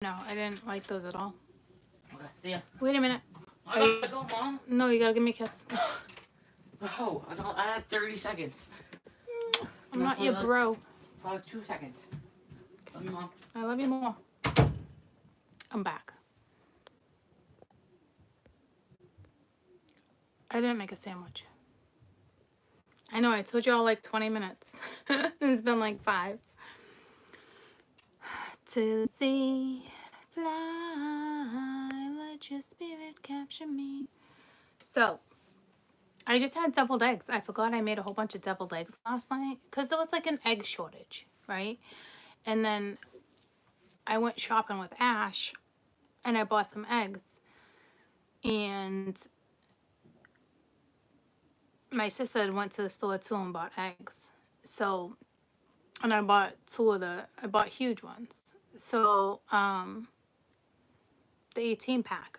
No, I didn't like those at all. Okay, see ya. Wait a minute. I gotta go, Mom. No, you gotta give me a kiss. Oh, I had 30 seconds. I'm not your bro. Probably 2 seconds. Love you, Mom. I love you more. I'm back. I didn't make a sandwich. I know, I told you all like 20 minutes. It's been like 5. To the sea, fly, let your spirit capture me. So, I just had deviled eggs. I forgot I made a whole bunch of deviled eggs last night because there was like an egg shortage, right? And then I went shopping with Ash and I bought some eggs. And my sister went to the store too and bought eggs. So, and I bought I bought huge ones. So, the 18 pack.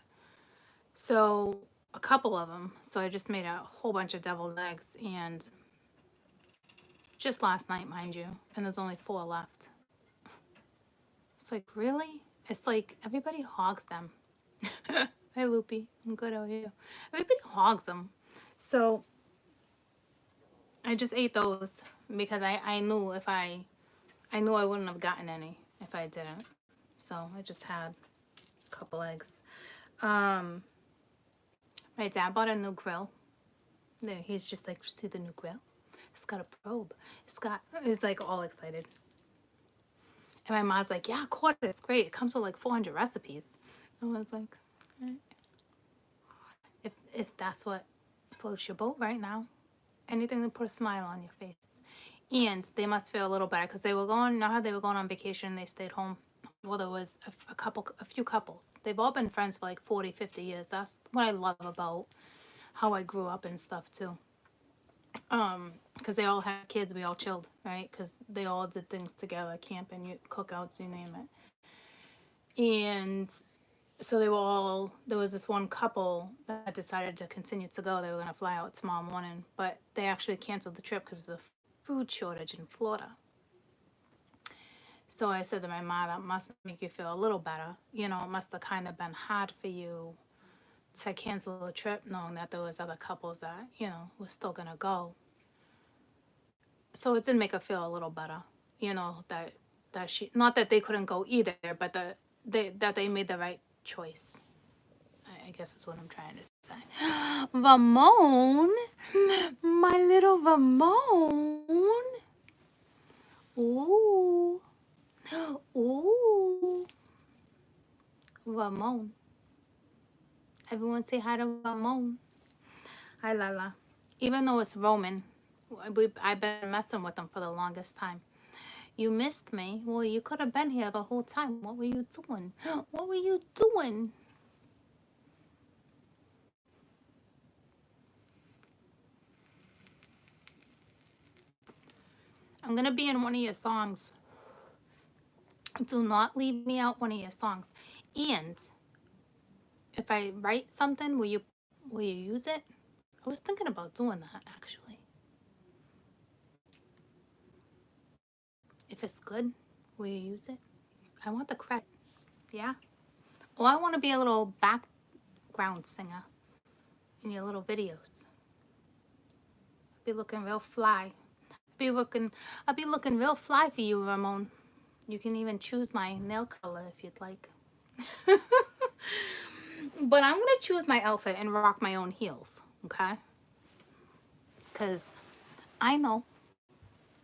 So, a couple of them. So I just made a whole bunch of deviled eggs and just last night, mind you, and there's only 4 left. It's like, really? It's like everybody hogs them. Hi, Loopy. I'm good. How are you? Everybody hogs them. So I just ate those because I knew I knew I wouldn't have gotten any if I didn't. So I just had a couple eggs. My dad bought a new grill. There, he's just like, see the new grill? It's got a probe. He's like all excited. And my mom's like, yeah, quarter, it's great. It comes with like 400 recipes. I was like, all right. If that's what floats your boat right now, anything to put a smile on your face. And they must feel a little better because they were going, you know how they were going on vacation and they stayed home? Well, there was a few couples. They've all been friends for like 40, 50 years. That's what I love about how I grew up and stuff too. Because they all had kids, we all chilled, right? Because they all did things together, camping, cookouts, you name it. And so they were all, there was this one couple that decided to continue to go. They were going to fly out tomorrow morning, but they actually canceled the trip because of a food shortage in Florida. So I said to my mom, that must make you feel a little better. You know, it must have kind of been hard for you to cancel the trip knowing that there was other couples that, you know, were still going to go. So it did make her feel a little better, you know, that she, not that they couldn't go either, but that they made the right choice. I guess is what I'm trying to say. Ramone, my little Ramone. Ooh, ooh, Ramone. Everyone say hi to Ramone. Hi, Lala. Even though it's Roman, I've been messing with them for the longest time. You missed me. Well, you could have been here the whole time. What were you doing? What were you doing? I'm going to be in one of your songs. Do not leave me out one of your songs. And if I write something, will you use it? I was thinking about doing that, actually. If it's good, will you use it? I want the credit. Yeah? Or I want to be a little background singer in your little videos. Be looking real fly. I'll be looking real fly for you, Ramone. You can even choose my nail color if you'd like. But I'm gonna choose my outfit and rock my own heels, okay? Because I know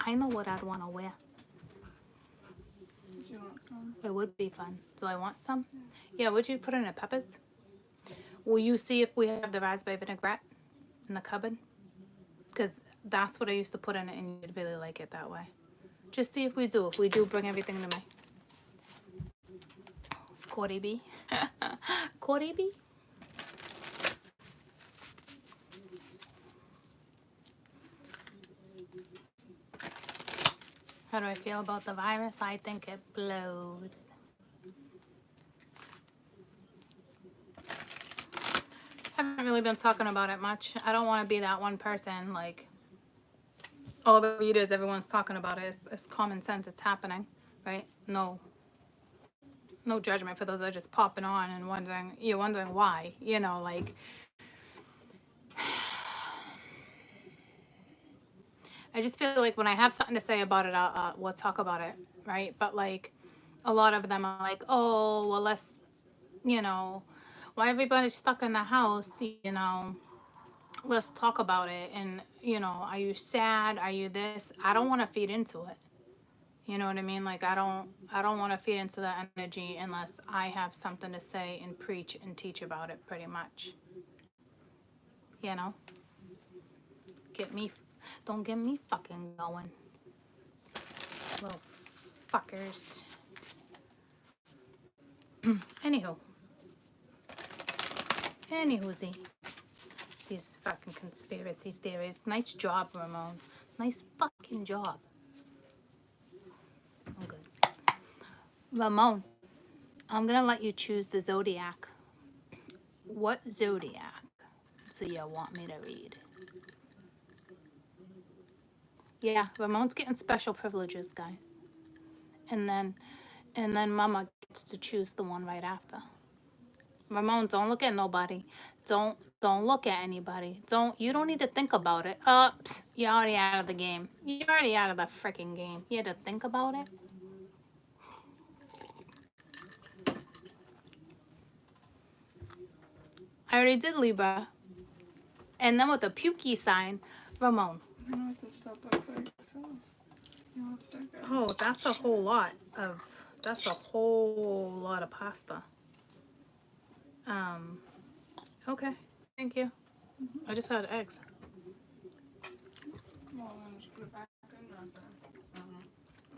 what I'd want to wear. Do you want some? It would be fun. Do I want some? Yeah, would you put in a peppers? Will you see if we have the raspberry vinaigrette in the cupboard? Because that's what I used to put in it and you'd really like it that way. Just see if we do. If we do, bring everything to me. Cordy B. Cordy B. How do I feel about the virus? I think it blows. Haven't really been talking about it much. I don't want to be that one person, like, all the readers, everyone's talking about it. It's common sense. It's happening, right? No. No judgment for those that are just popping on and wondering, you're wondering why, you know, like, I just feel like when I have something to say about it, we'll talk about it, right? But like, a lot of them are like, oh, well, let's, you know, why everybody's stuck in the house, you know, let's talk about it. And, you know, are you sad? Are you this? I don't want to feed into it. You know what I mean? Like, I don't want to feed into that energy unless I have something to say and preach and teach about it, pretty much. You know? Don't get me fucking going. Little fuckers. Anywho. Anywhoozy. These fucking conspiracy theories. Nice job, Ramone. Nice fucking job. I'm good. Ramone, I'm gonna let you choose the Zodiac. What Zodiac do you want me to read? Yeah, Ramone's getting special privileges, guys. And then Mama gets to choose the one right after. Ramone, don't look at nobody. Don't look at anybody. You don't need to think about it. You're already out of the game. You're already out of the freaking game. You had to think about it. I already did Libra. And then with the pukey sign, Ramone. I know what this stuff looks like, so you'll have to go. Oh, that's a whole lot of pasta. Okay, thank you. I just had eggs. Well, then just put it back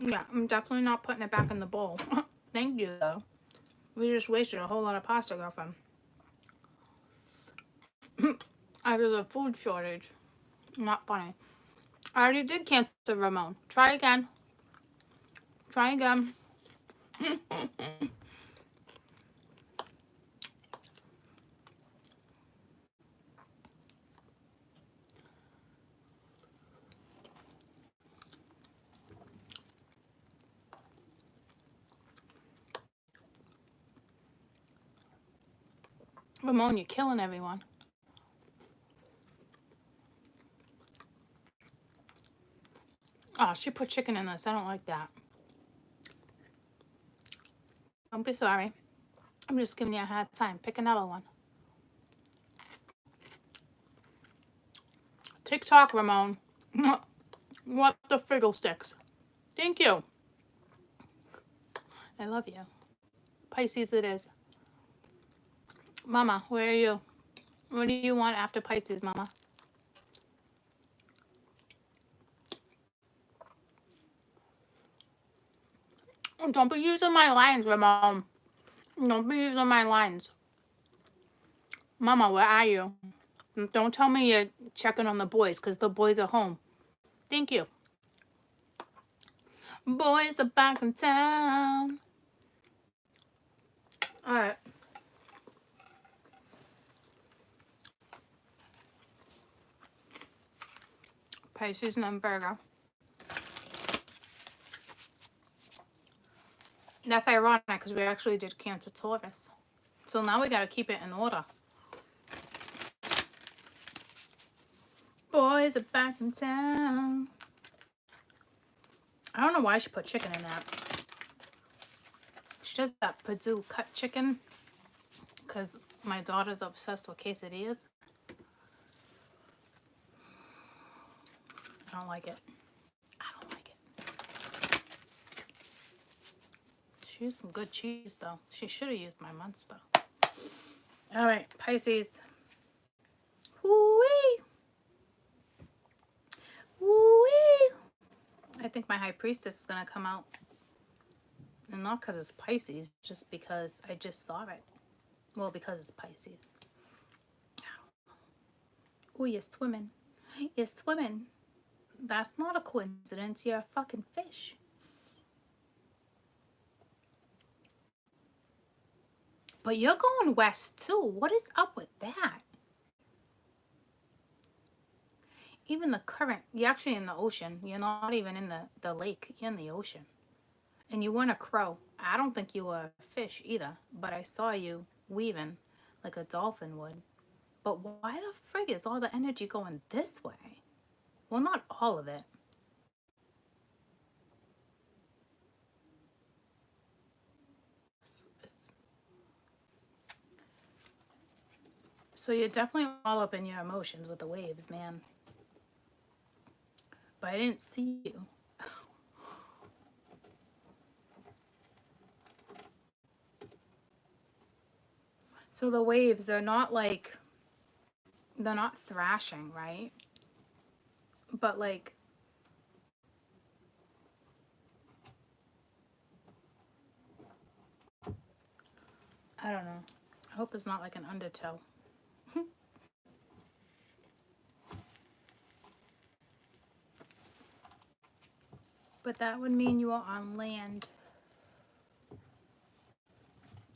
in there. Yeah, I'm definitely not putting it back in the bowl. Thank you, though. We just wasted a whole lot of pasta, girlfriend. There's a food shortage. Not funny. I already did Cancer, Ramone. Try again. Try again. Ramone, you're killing everyone. Oh, she put chicken in this. I don't like that. Don't be sorry. I'm just giving you a hard time. Pick another one. TikTok, Ramone. What the fiddlesticks. Thank you. I love you. Pisces it is. Mama, where are you? What do you want after Pisces, Mama? Don't be using my lines, Ramone. Don't be using my lines. Mama, where are you? Don't tell me you're checking on the boys, because the boys are home. Thank you. Boys are back in town. Alright. Pisces and Virgo. That's ironic because we actually did Cancer Taurus. So now we gotta keep it in order. Boys are back in town. I don't know why she put chicken in that. She does that Purdue cut chicken because my daughter's obsessed with quesadillas. I don't like it. I don't like it. She used some good cheese though. She should have used my Munster. All right, Pisces. Woo-wee. Woo-wee. I think my High Priestess is going to come out. And not because it's Pisces, just because I just saw it. Well, because it's Pisces. Oh, you're swimming. You're swimming. That's not a coincidence. You're a fucking fish. But you're going west too. What is up with that? Even the current, you're actually in the ocean. You're not even in the lake. You're in the ocean. And you weren't a crow. I don't think you were a fish either, but I saw you weaving like a dolphin would. But why the frig is all the energy going this way? Well, not all of it. So you're definitely all up in your emotions with the waves, man. But I didn't see you. So the waves, they're not thrashing, right? But like, I don't know. I hope it's not like an undertow. But that would mean you are on land.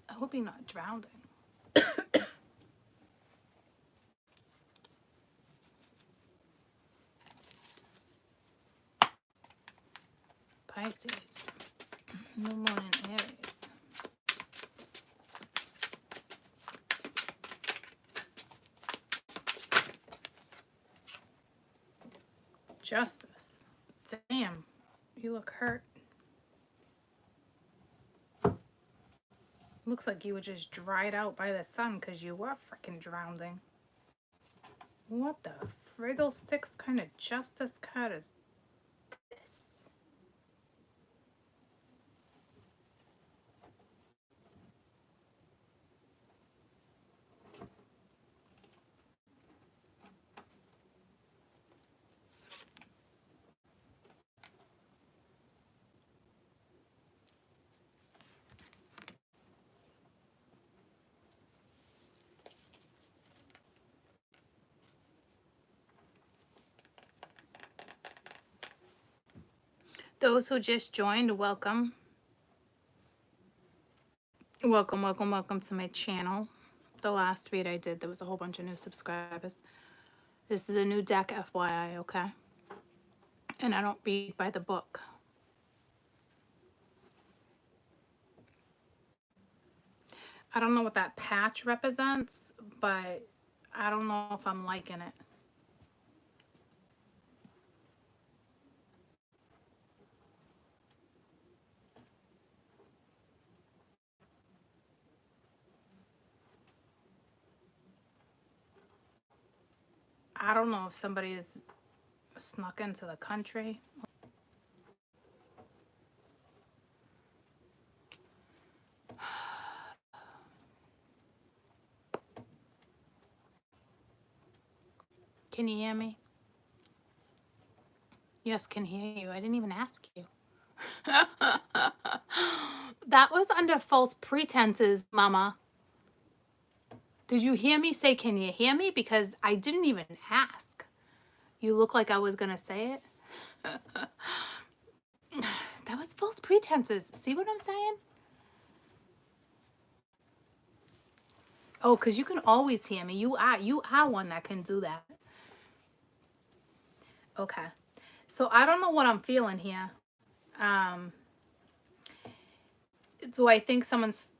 I hope you're not drowning. Pisces. New moon in Aries. Justice. Damn. You look hurt. Looks like you were just dried out by the sun because you were freaking drowning. What the friggle sticks kind of justice card is this? Those who just joined, welcome. Welcome, welcome, welcome to my channel. The last read I did, there was a whole bunch of new subscribers. This is a new deck, FYI, okay? And I don't read by the book. I don't know what that patch represents, but I don't know if I'm liking it. I don't know if somebody is snuck into the country. Can you hear me? Yes, can hear you. I didn't even ask you. That was under false pretenses, Mama. Did you hear me say, can you hear me? Because I didn't even ask. You look like I was going to say it. That was false pretenses. See what I'm saying? Oh, because you can always hear me. You are one that can do that. Okay. So I don't know what I'm feeling here. Do I think someone's,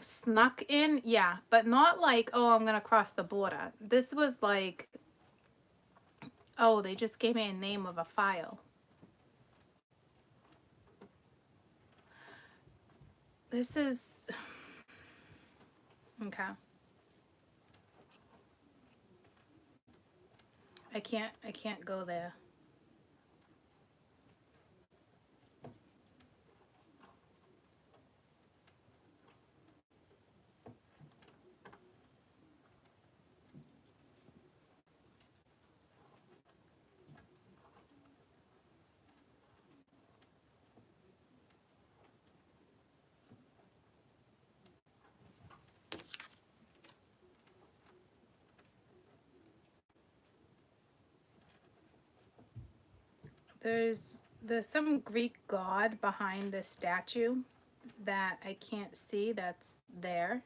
snuck in? Yeah, but not like, oh, I'm going to cross the border. This was like, oh, they just gave me a name of a file. This is, okay. I can't go there. There's some Greek god behind this statue that I can't see that's there.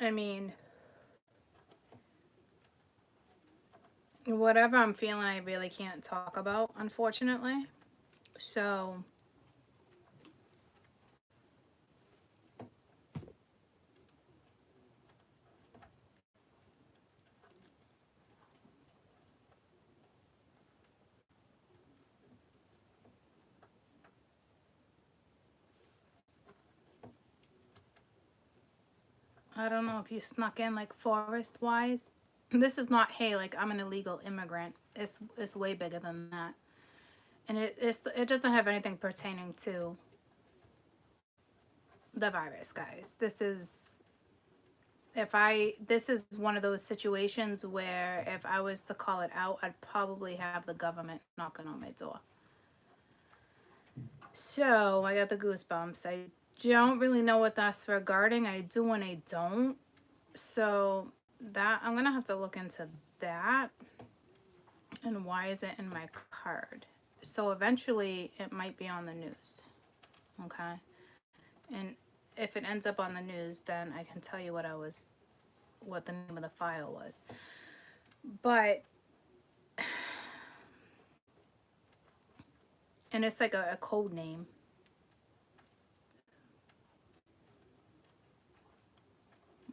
I mean, whatever I'm feeling, I really can't talk about, unfortunately. So, I don't know if you snuck in like forest wise. This is not, hey, like I'm an illegal immigrant. It's way bigger than that. And it doesn't have anything pertaining to the virus, guys. This is one of those situations where if I was to call it out, I'd probably have the government knocking on my door. So I got the goosebumps. I don't really know what that's regarding. I do and I don't. So that I'm gonna have to look into that. And why is it in my card? So eventually it might be on the news. Okay. And if it ends up on the news, then I can tell you what the name of the file was. But, and it's like a code name.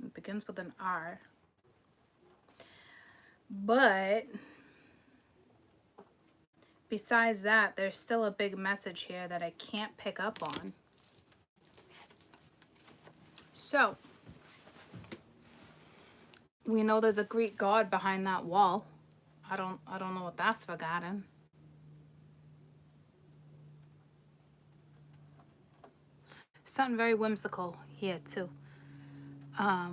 It begins with an R. But besides that, there's still a big message here that I can't pick up on. So, we know there's a Greek god behind that wall. I don't know what that's regarding. Something very whimsical here too. I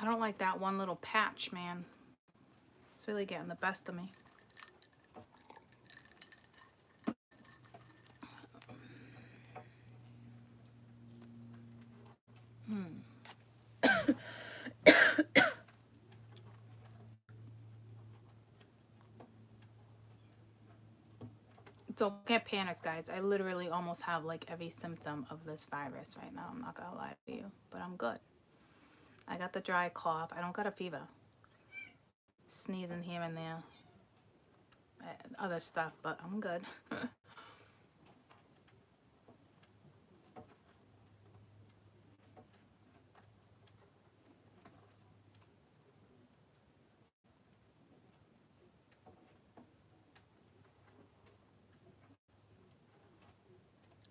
don't like that one little patch, man. It's really getting the best of me. Don't get panicked, guys. I literally almost have like every symptom of this virus right now. I'm not gonna lie to you, but I'm good. I got the dry cough. I don't got a fever. Sneezing here and there. Other stuff, but I'm good.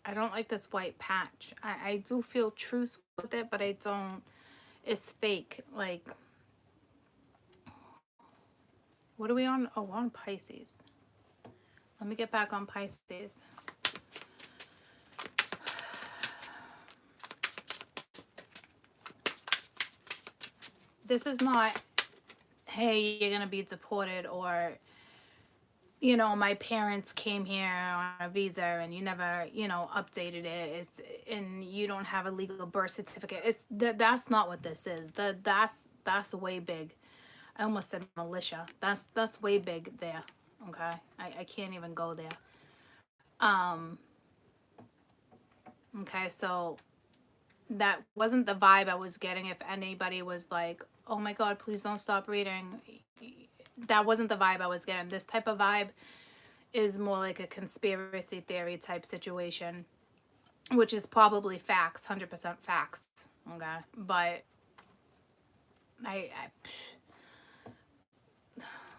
I don't like this white patch. I do feel truce with it, but I don't. It's fake. Like, what are we on? Oh, we're on Pisces. Let me get back on Pisces. This is not, hey, you're going to be deported, or, you know, my parents came here on a visa and you never, you know, updated it. And you don't have a legal birth certificate. That's not what this is. That's way big. I almost said militia. That's way big there. Okay, I can't even go there. Okay, so that wasn't the vibe I was getting. If anybody was like, oh my god, please don't stop reading, that wasn't the vibe I was getting. This type of vibe is more like a conspiracy theory type situation, which is probably facts, 100% facts. Okay, but I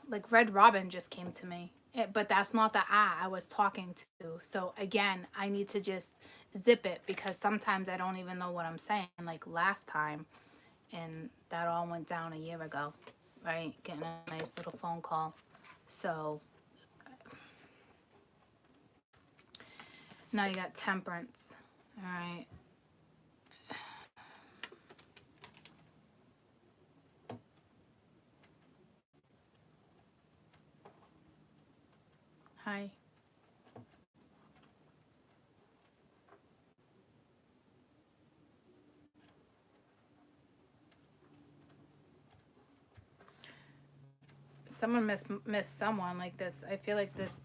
like Red Robin just came to me, but that's not the I was talking to. So again, I need to just zip it, because sometimes I don't even know what I'm saying, like last time, and that all went down a year ago, right? Getting a nice little phone call. So now you got Temperance. All right. Hi. Someone missed someone like this. I feel like this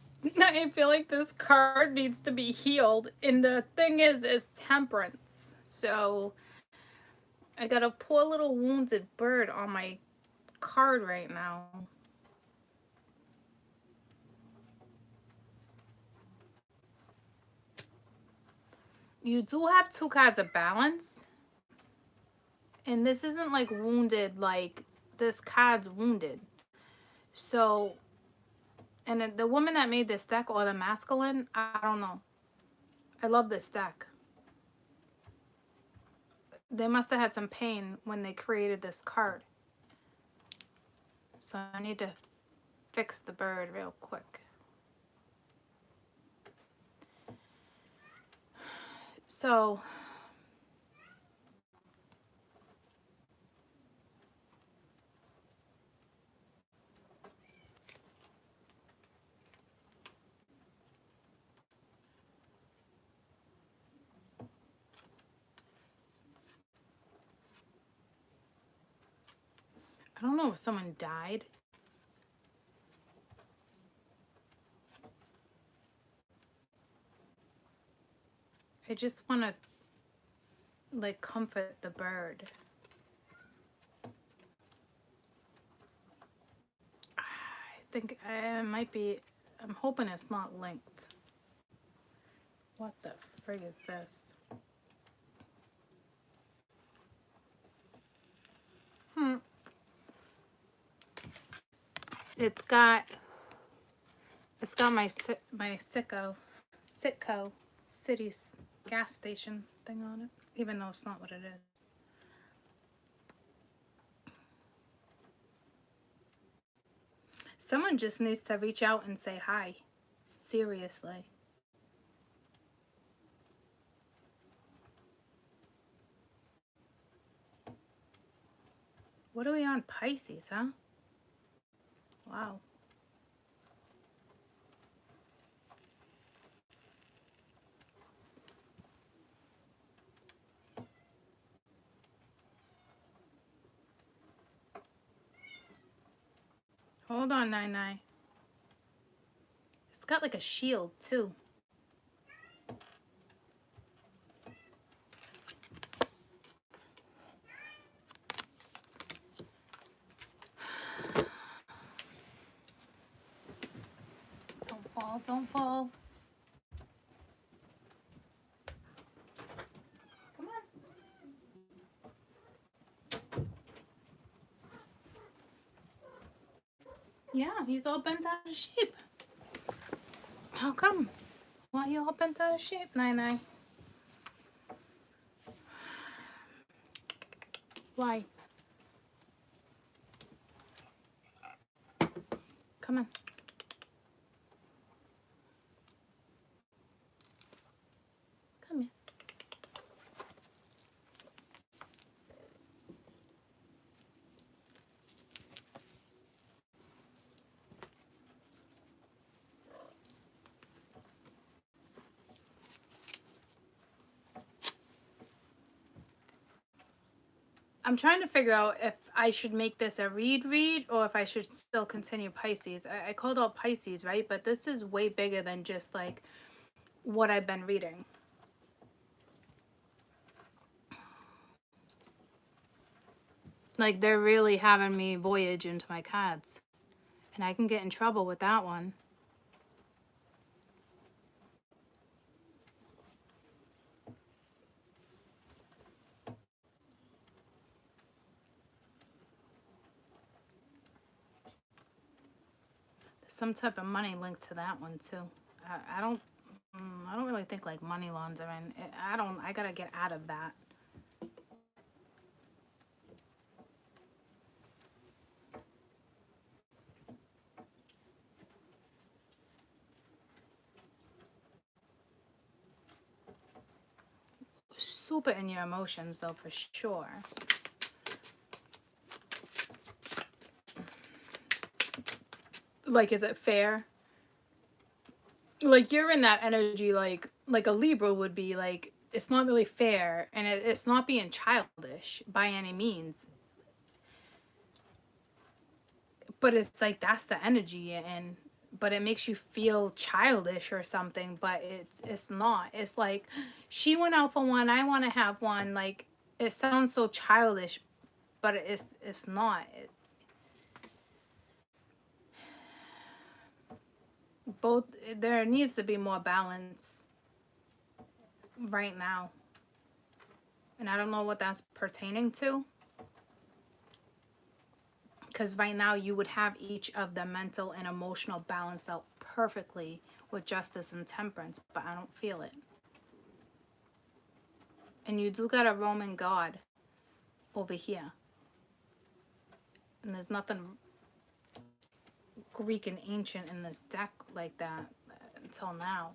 card needs to be healed. And the thing is Temperance. cards. So I got a poor little wounded bird on my card right now. You do have 2 cards of balance. And this isn't like wounded, like this card's wounded. So, and the woman that made this deck, or the masculine, I don't know. I love this deck. They must have had some pain when they created this card. So I need to fix the bird real quick. So I don't know if someone died. I just want to like comfort the bird. I think it might be, I'm hoping it's not linked. What the frig is this? It's got my Sitco City's gas station thing on it, even though it's not what it is. Someone just needs to reach out and say hi. Seriously. What are we on? Pisces, huh? Wow. Hold on, Nine. It's got like a shield too. Don't fall. Come on. Yeah, he's all bent out of shape. How come? Why are you all bent out of shape, Nine? Why? Come on. Come here. I'm trying to figure out if I should make this a read or if I should still continue Pisces. I called out Pisces, right? But this is way bigger than just like what I've been reading. Like they're really having me voyage into my cards. And I can get in trouble with that one. There's some type of money linked to that one too. I don't really think like money laundering. I gotta get out of that. Super in your emotions though, for sure. Like, is it fair? Like, you're in that energy like a Libra would be. Like, it's not really fair, and it's not being childish by any means. But it's like, that's the energy, and but it makes you feel childish or something, but it's not. It's like, she went out for one, I want to have one. Like, it sounds so childish, but it's not. Both, there needs to be more balance right now. And I don't know what that's pertaining to. Because right now you would have each of the mental and emotional balanced out perfectly with justice and temperance, but I don't feel it. And you do got a Roman god over here. And there's nothing Greek and ancient in this deck like that until now.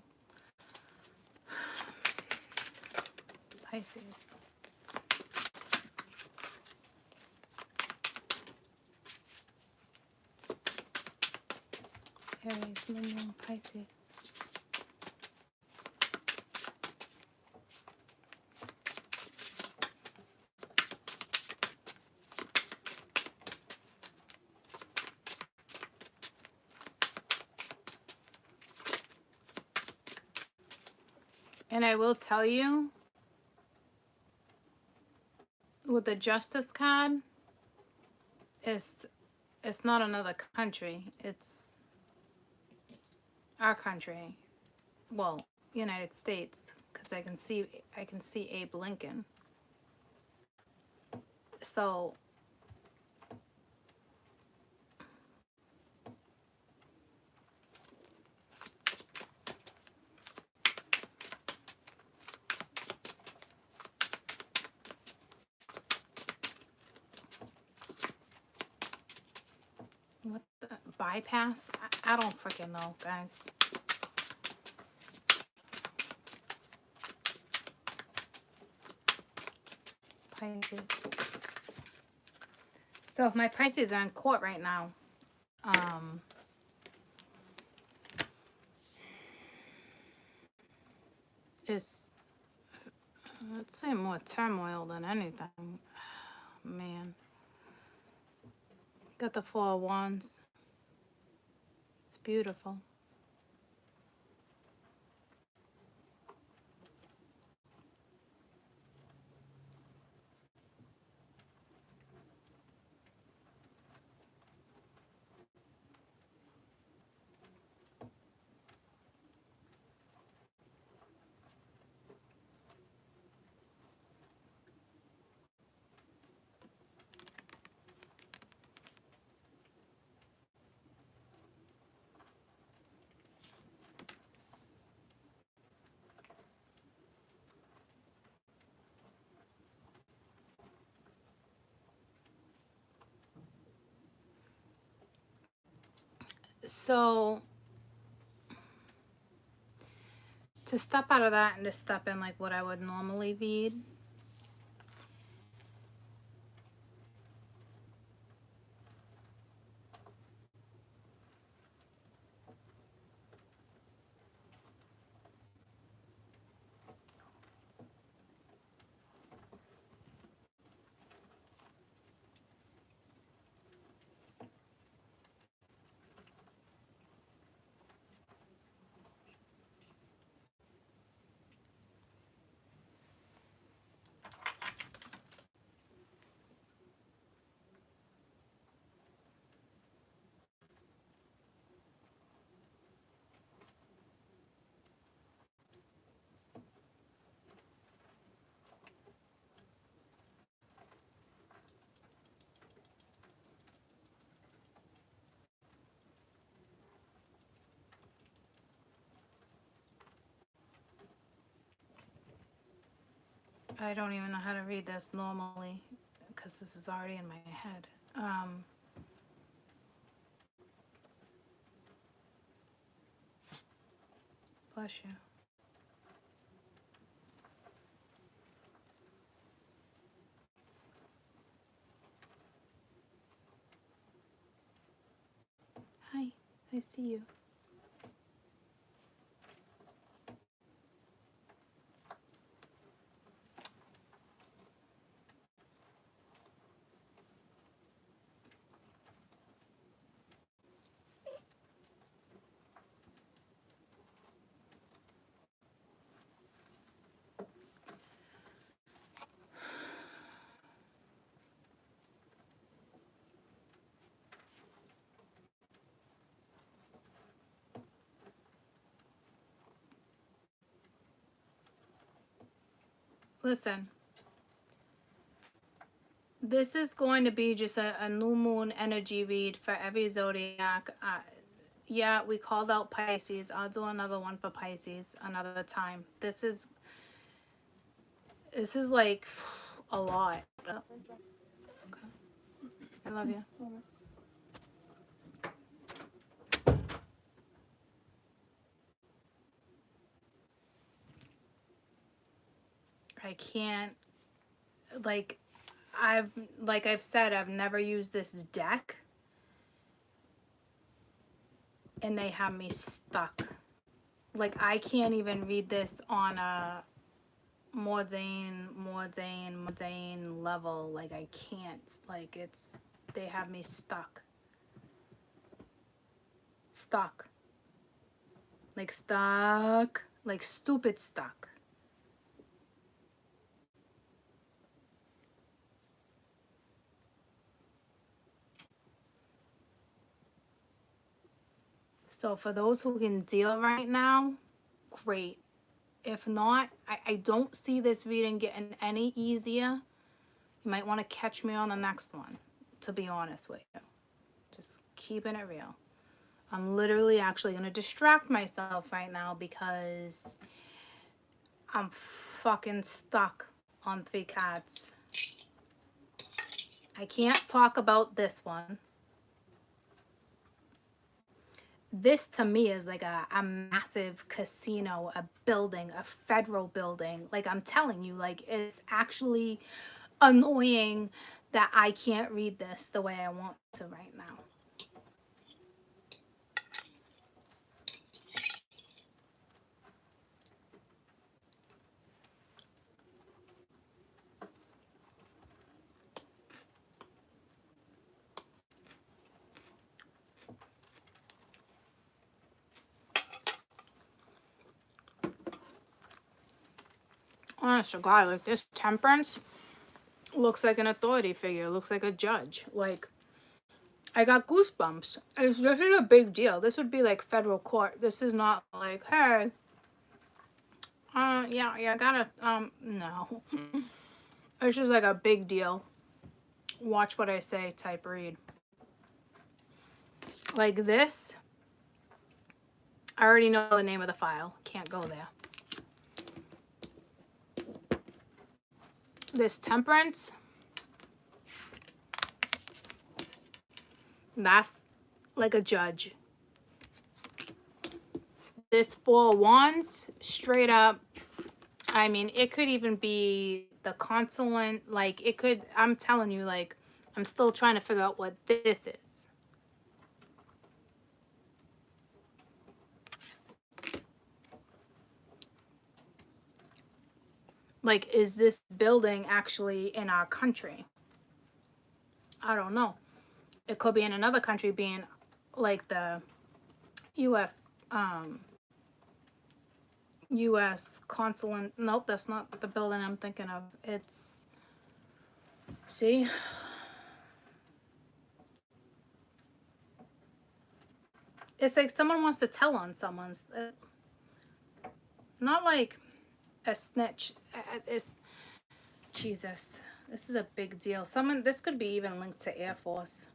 Pisces. Aries, Moon, Pisces. And I will tell you, with the Justice card, it's not another country. It's our country. Well, United States, because I can see Abe Lincoln. So what the bypass? I don't freaking know, guys. Pisces. So if my Pisces are in court right now, it's, I'd say, more turmoil than anything. Man. Got the Four of Wands. It's beautiful. So to step out of that and to step in like what I would normally read. I don't even know how to read this normally because this is already in my head. Bless you. Hi, I see you. listen. This is going to be just a new moon energy read for every zodiac. Yeah, we called out Pisces. I'll do another one for Pisces another time. This is like a lot. Okay. I love you. I can't, like I've said, I've never used this deck, and they have me stuck. Like, I can't even read this on a mundane level. Like, I can't. Like, they have me stuck. Stuck. Like, stuck. Like, stupid stuck. So for those who can deal right now, great. If not, I don't see this reading getting any easier. You might want to catch me on the next one, to be honest with you. Just keeping it real. I'm literally actually going to distract myself right now because I'm fucking stuck on 3 cards. I can't talk about this one. This to me is like a massive casino, a building, a federal building. Like, I'm telling you, like, it's actually annoying that I can't read this the way I want to right now. Honest to God, like, this Temperance looks like an authority figure, looks like a judge. Like, I got goosebumps. This is a big deal. This would be like federal court. This is not like, hey, yeah, I gotta, no. It's just like a big deal. Watch what I say type read. Like this, I already know the name of the file. Can't go there. This Temperance, that's like a judge. This 4 of Wands, straight up, I mean, it could even be the consulate. Like, it could, I'm telling you, like, I'm still trying to figure out what this is. Like, is this building actually in our country? I don't know. It could be in another country, being like the U.S. U.S. consulate. Nope, that's not the building I'm thinking of. It's, see? It's like someone wants to tell on someone's. Not like a snitch. It's, Jesus. This is a big deal. This could be even linked to Air Force.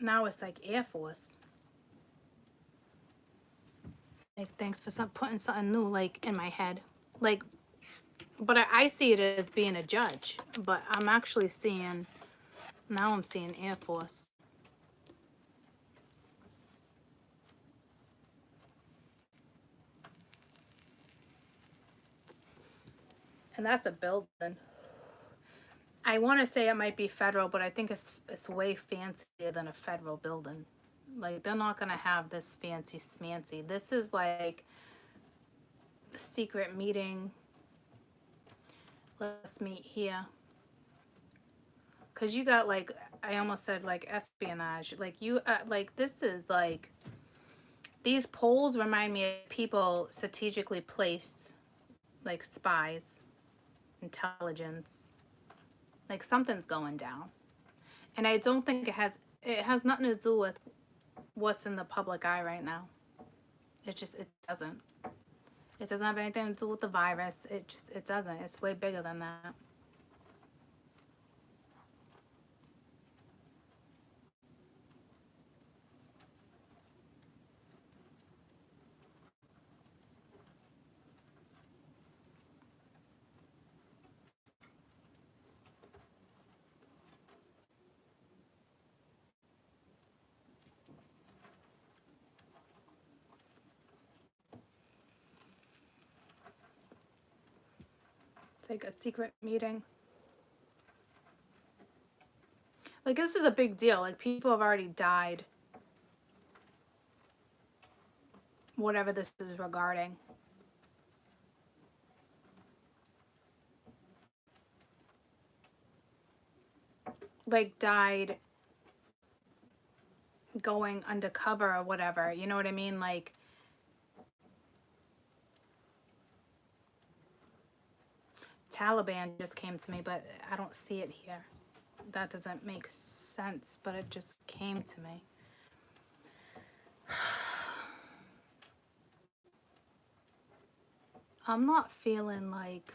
Now it's like Air Force. Like, thanks for putting something new, like, in my head. Like, but I see it as being a judge. But I'm actually seeing, now I'm seeing Air Force. And that's a building. I want to say it might be federal, but I think it's way fancier than a federal building. Like, they're not going to have this fancy smancy. This is like a secret meeting. Let's meet here. Because you got, like, I almost said like espionage. Like you, like this is like, these poles remind me of people strategically placed, like spies, intelligence, like something's going down. And I don't think it has nothing to do with what's in the public eye right now. It doesn't. It doesn't have anything to do with the virus. It doesn't. It's way bigger than that. It's like a secret meeting. Like this is a big deal. Like people have already died. Whatever this is regarding. Like died going undercover or whatever. You know what I mean? Like Taliban just came to me, but I don't see it here. That doesn't make sense, but it just came to me. I'm not feeling like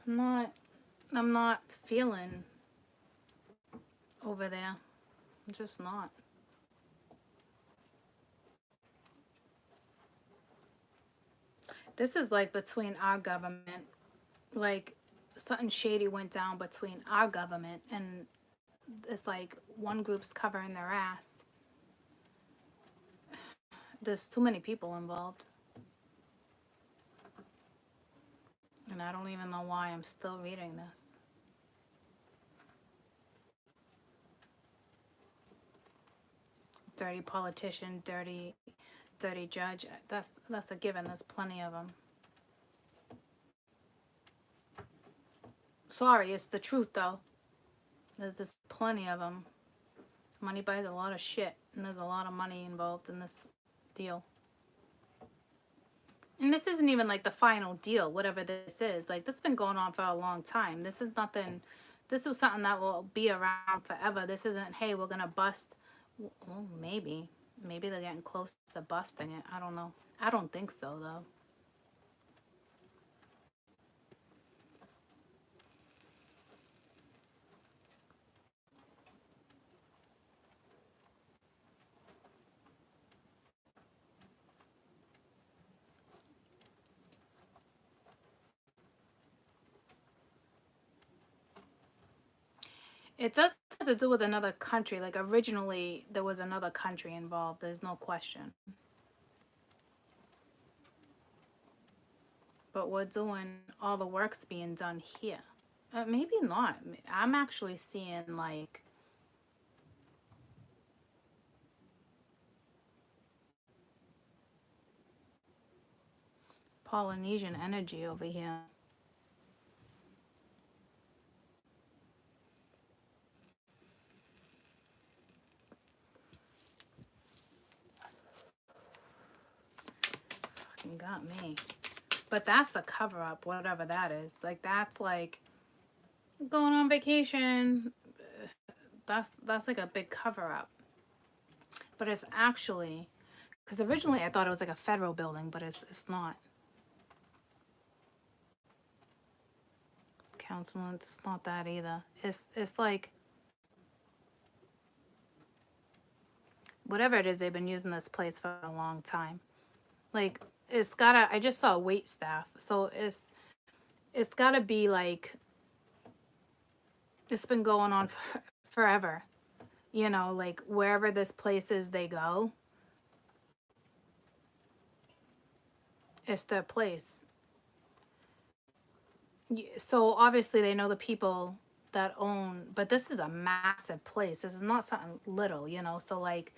I'm not feeling over there. I'm just not. This is like between our government, like something shady went down between our government and it's like one group's covering their ass. There's too many people involved. And I don't even know why I'm still reading this. Dirty politician, dirty judge. That's a given. There's plenty of them. Sorry, it's the truth though. There's plenty of them. Money buys a lot of shit, and there's a lot of money involved in this deal. And this isn't even like the final deal, whatever this is. Like this has been going on for a long time. This is nothing. This was something that will be around forever. This isn't, hey, we're gonna bust. Well, maybe they're getting close to busting it. I don't know. I don't think so though. It does have to do with another country. Like originally there was another country involved. There's no question. But we're doing, all the work's being done here. Maybe not. I'm actually seeing like Polynesian energy over here. Fucking got me. But that's a cover up, whatever that is. Like that's like going on vacation. That's like a big cover up. But it's actually, because originally I thought it was like a federal building, but it's not. Counseling, it's not that either. It's like whatever it is, they've been using this place for a long time. Like it's gotta, I just saw wait staff, so it's gotta be like it's been going on for forever. You know, like wherever this place is they go, it's their place. So obviously they know the people that own, but this is a massive place. This is not something little, you know. So like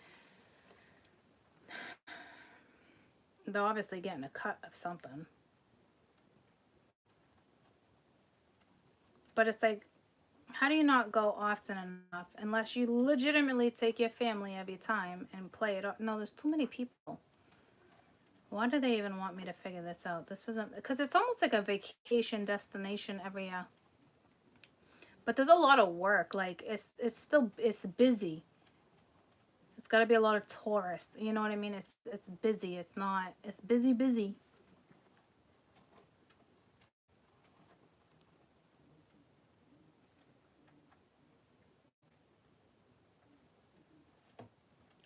They're obviously getting a cut of something. But it's like, how do you not go often enough unless you legitimately take your family every time and play it up? No, there's too many people. Why do they even want me to figure this out? This isn't, because it's almost like a vacation destination every year. But there's a lot of work. Like, it's busy. It's got to be a lot of tourists. You know what I mean? It's busy. It's not, it's busy.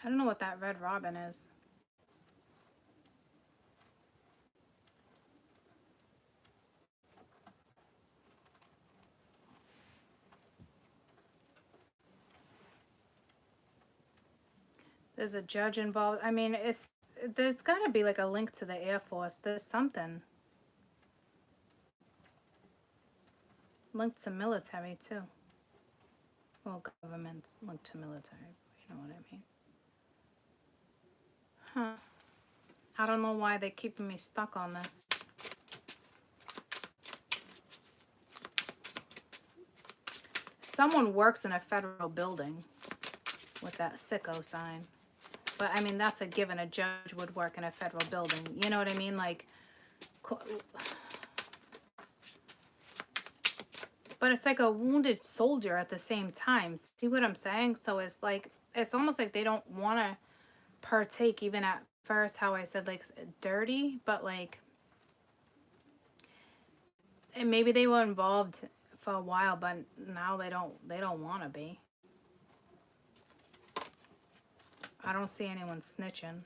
I don't know what that red robin is. There's a judge involved. I mean, there's got to be like a link to the Air Force. There's something. Linked to military, too. Well, government's linked to military. You know what I mean? Huh. I don't know why they're keeping me stuck on this. Someone works in a federal building with that sicko sign. But, I mean, that's a given. A judge would work in a federal building. You know what I mean? Like, but it's like a wounded soldier at the same time. See what I'm saying? So it's like, it's almost like they don't want to partake even at first, how I said, like, dirty. But, like, and maybe they were involved for a while, but now they don't want to be. I don't see anyone snitching.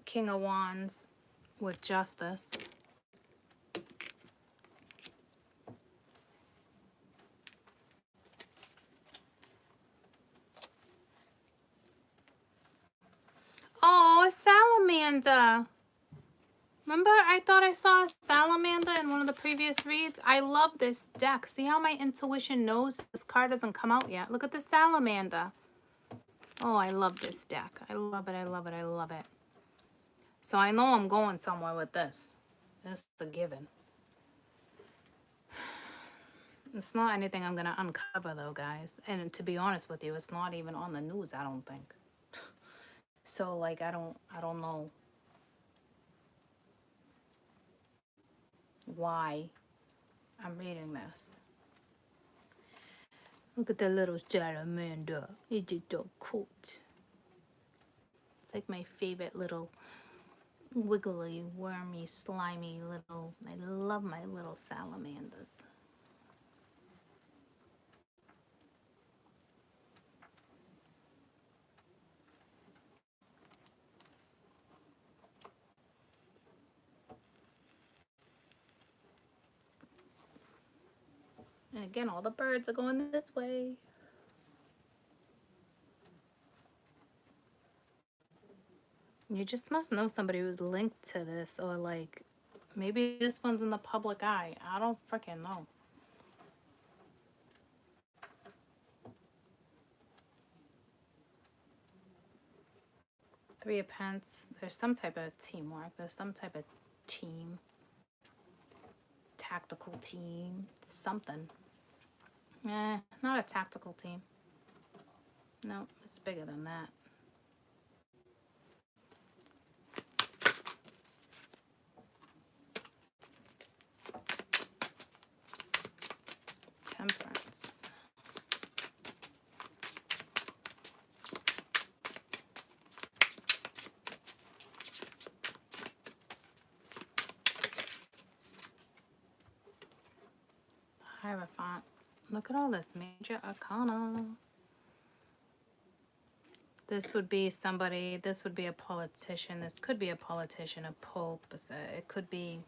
King of Wands with justice. Oh, a salamander. Remember I thought I saw a salamander in one of the previous reads? I love this deck. See how my intuition knows this card doesn't come out yet? Look at the salamander. Oh, I love this deck. I love it, I love it, I love it. So I know I'm going somewhere with this. This is a given. It's not anything I'm going to uncover, though, guys. And to be honest with you, it's not even on the news, I don't think. So, like, I don't know why I'm reading this. Look at the little salamander. It's so cute. It's like my favorite little wiggly, wormy, slimy little... I love my little salamanders. And again, all the birds are going this way. You just must know somebody who's linked to this, or like, maybe this one's in the public eye. I don't freaking know. Three of Pence. There's some type of teamwork. There's some type of team. Tactical team. Something. Not a tactical team. No, it's bigger than that. Temperance. Hierophant. Look at all this major arcana. This would be somebody, this would be a politician. This could be a politician, a pope. It could be...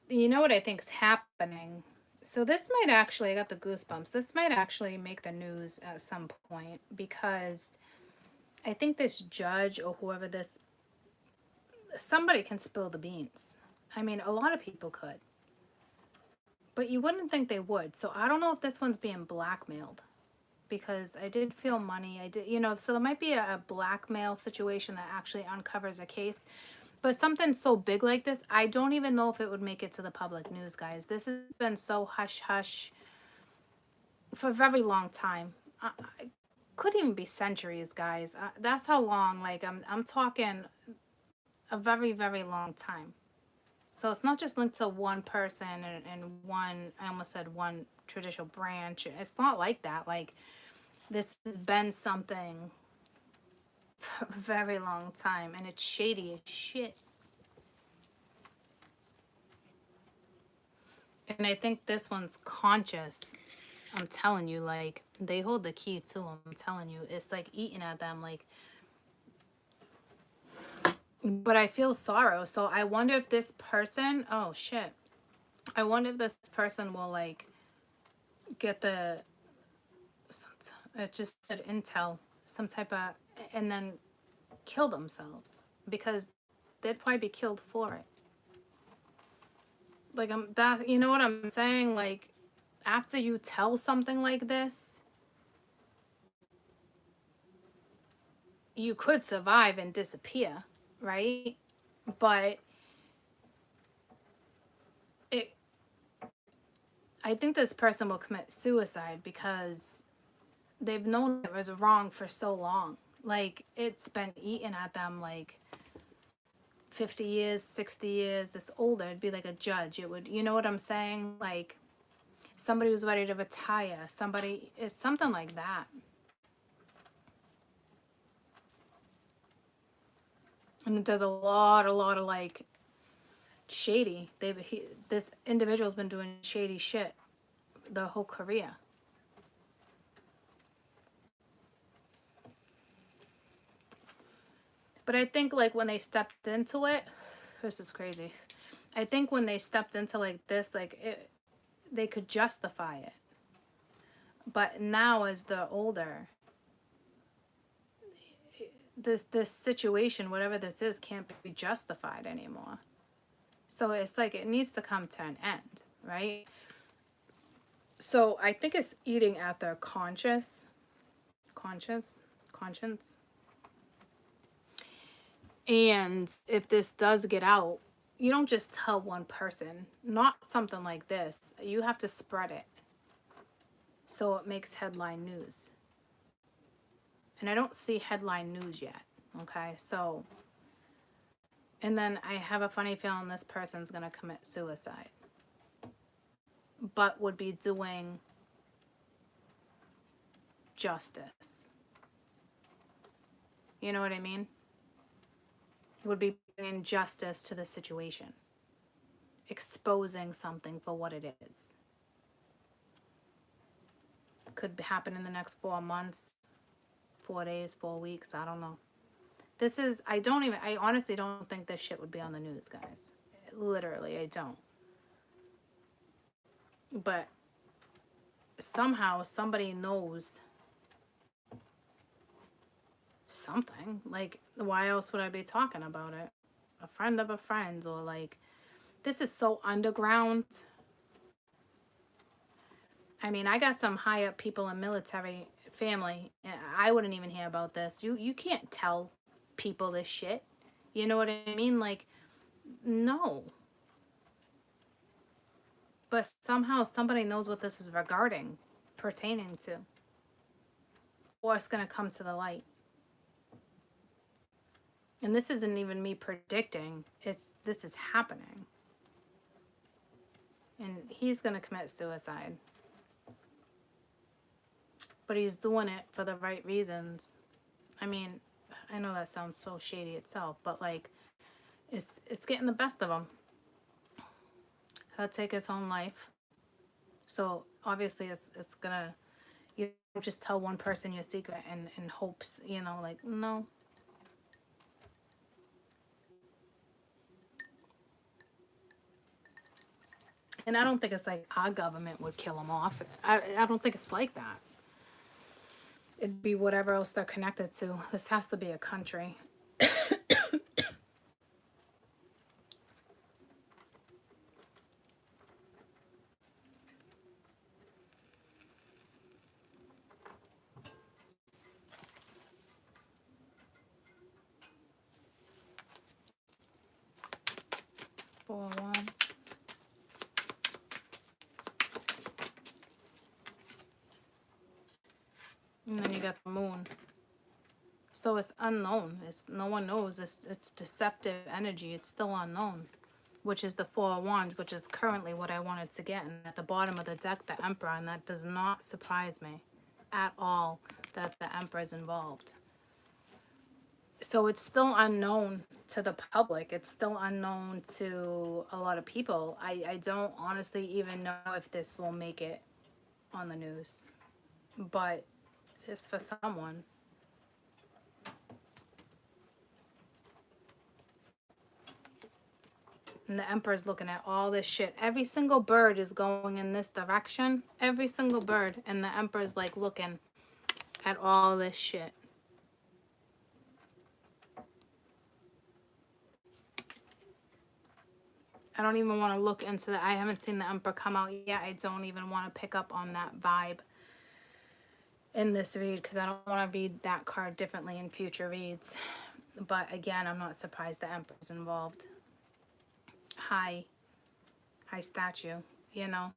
You know what I think is happening? So this might actually, I got the goosebumps. This might actually make the news at some point, because I think this judge or whoever this, somebody can spill the beans. I mean, a lot of people could. But you wouldn't think they would. So I don't know if this one's being blackmailed, because I did feel money. I did, you know, so there might be a blackmail situation that actually uncovers a case. But something so big like this, I don't even know if it would make it to the public news, guys. This has been so hush hush for a very long time. Could even be centuries, guys. That's how long. Like I'm talking a very, very long time. So it's not just linked to one person and one, I almost said one traditional branch. It's not like that. Like, this has been something for a very long time, and it's shady as shit. And I think this one's conscious. I'm telling you, like, they hold the key to them. I'm telling you, it's like eating at them, like. But I feel sorrow, so I wonder if this person, oh shit, I wonder if this person will, like, get the, it just said intel, some type of, and then kill themselves, because they'd probably be killed for it. Like, that, you know what I'm saying? Like, after you tell something like this, you could survive and disappear, right? But I think this person will commit suicide because they've known it was wrong for so long. Like, it's been eating at them, like, 50 years, 60 years. It's older. It'd be like a judge. It would, you know what I'm saying? Like, somebody who's ready to retire. Somebody, it's something like that. And it does a lot of, like, shady. This individual's been doing shady shit the whole career. But I think, like, when they stepped into it, this is crazy. I think when they stepped into, like, this, like, they could justify it. But now, as they're older, this situation, whatever this is, can't be justified anymore. So it's like it needs to come to an end, right? So I think it's eating at their conscience. And if this does get out, you don't just tell one person. Not something like this. You have to spread it so it makes headline news. And I don't see headline news yet, okay? So, and then I have a funny feeling this person's going to commit suicide. But would be doing justice. You know what I mean? Would be bringing justice to the situation. Exposing something for what it is. Could happen in the next 4 months, 4 days, 4 weeks, I don't know. This is, I honestly don't think this shit would be on the news, guys. Literally, I don't. But somehow somebody knows something. Like, why else would I be talking about it? A friend of a friend, or like, this is so underground. I mean, I got some high up people in military family, and I wouldn't even hear about this. You can't tell people this shit. You know what I mean? Like, no. But somehow somebody knows what this is pertaining to. Or it's going to come to the light. And this isn't even me predicting. This is happening. And he's going to commit suicide. But he's doing it for the right reasons. I mean, I know that sounds so shady itself, but like, it's getting the best of him. He'll take his own life. So obviously it's gonna, you don't just tell one person your secret and hopes, you know, like, no. And I don't think it's like our government would kill him off. I don't think it's like that. It'd be whatever else they're connected to. This has to be a country. And then you got the moon. So it's unknown. No one knows. It's deceptive energy. It's still unknown. Which is the Four of Wands, which is currently what I wanted to get. And at the bottom of the deck, the Emperor. And that does not surprise me at all that the Emperor is involved. So it's still unknown to the public. It's still unknown to a lot of people. I don't honestly even know if this will make it on the news. But it's for someone. And the Emperor's looking at all this shit. Every single bird is going in this direction. Every single bird. And the Emperor's like looking at all this shit. I don't even want to look into that. I haven't seen the Emperor come out yet. I don't even want to pick up on that vibe in this read because I don't want to read that card differently in future reads. But again, I'm not surprised the Emperor's involved. High statue, you know.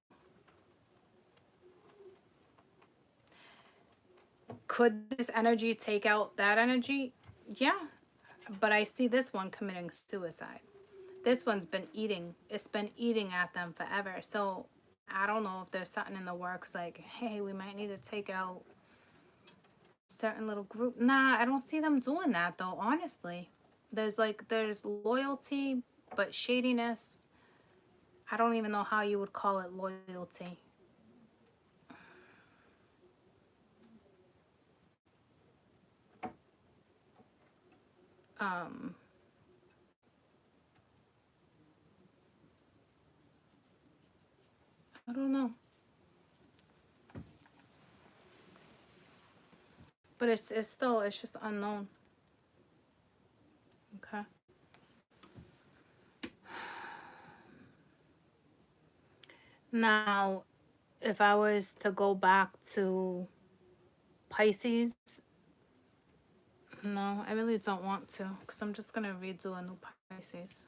Could this energy take out that energy? Yeah. But I see this one committing suicide. This one's been eating. It's been eating at them forever. So I don't know if there's something in the works like, hey, we might need to take out certain little group. Nah, I don't see them doing that though, honestly. There's loyalty, but shadiness. I don't even know how you would call it loyalty. I don't know. But it's just unknown. Okay. Now, if I was to go back to Pisces, no, I really don't want to because I'm just going to redo a new Pisces.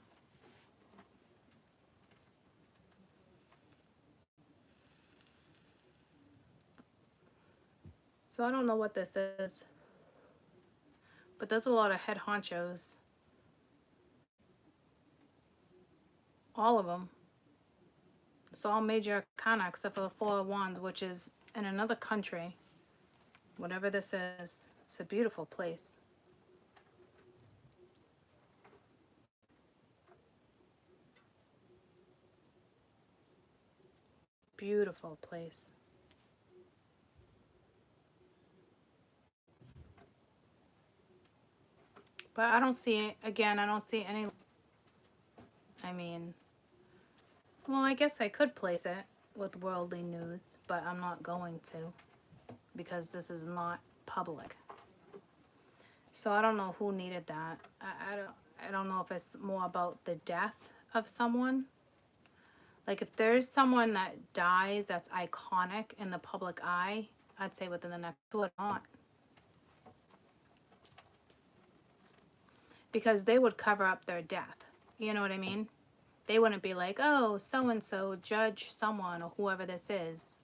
So I don't know what this is. But there's a lot of head honchos. All of them. It's all major arcana except for the Four of Wands, which is in another country. Whatever this is. It's a beautiful place. Beautiful place. But I don't see, again, I don't see any, I mean, well, I guess I could place it with worldly news, but I'm not going to because this is not public. So I don't know who needed that. I don't know if it's more about the death of someone. Like if there's someone that dies that's iconic in the public eye, I'd say within the next two or not. Because they would cover up their death. You know what I mean? They wouldn't be like, oh, so-and-so, judge someone or whoever this is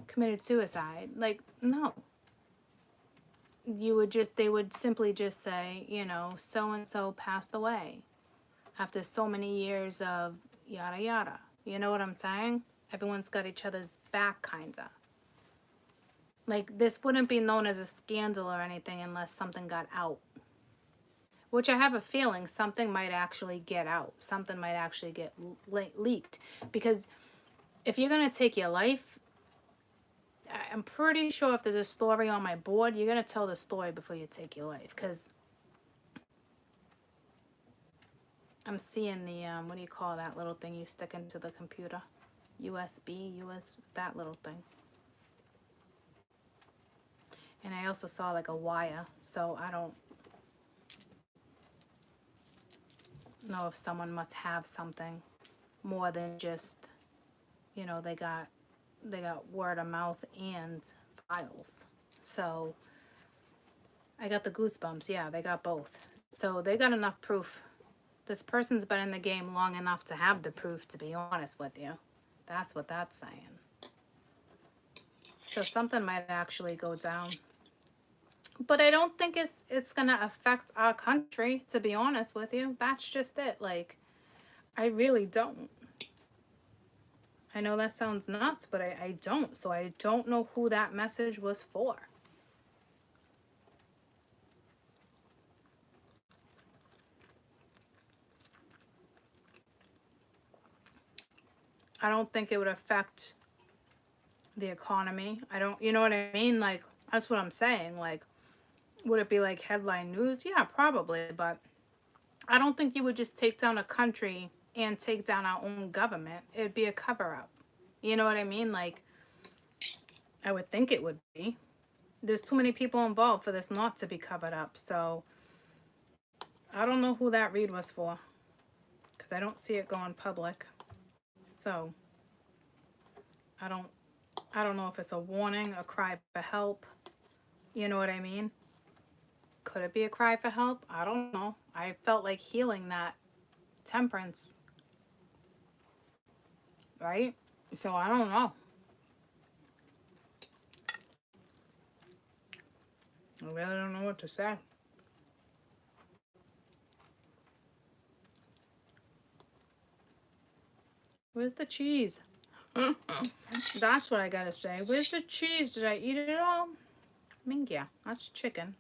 committed suicide. Like, no. They would simply just say, you know, so-and-so passed away after so many years of yada yada. You know what I'm saying? Everyone's got each other's back, kinda. Like, this wouldn't be known as a scandal or anything unless something got out. Which I have a feeling something might actually get out. Something might actually get leaked. Because if you're going to take your life, I'm pretty sure if there's a story on my board, you're going to tell the story before you take your life. Because I'm seeing the, what do you call that little thing you stick into the computer? that little thing. And I also saw like a wire. So I don't know if someone must have something more than just, you know, they got word of mouth and files. So I got the goosebumps. Yeah, they got both. So they got enough proof. This person's been in the game long enough to have the proof, to be honest with you. That's what that's saying. So something might actually go down. But I don't think it's gonna affect our country, to be honest with you. That's just it. Like, I really don't. I know that sounds nuts, but I don't. So I don't know who that message was for. I don't think it would affect the economy. I don't, you know what I mean? Like, that's what I'm saying. Like, would it be like headline news? Yeah, probably. But I don't think you would just take down a country and take down our own government. It'd be a cover up. You know what I mean? Like, I would think it would be. There's too many people involved for this not to be covered up. So I don't know who that read was for, because I don't see it going public. So I don't know if it's a warning, a cry for help. You know what I mean? Could it be a cry for help? I don't know. I felt like healing that temperance. Right? So I don't know. I really don't know what to say. Where's the cheese? That's what I gotta say. Where's the cheese? Did I eat it all? I mean, yeah, that's chicken.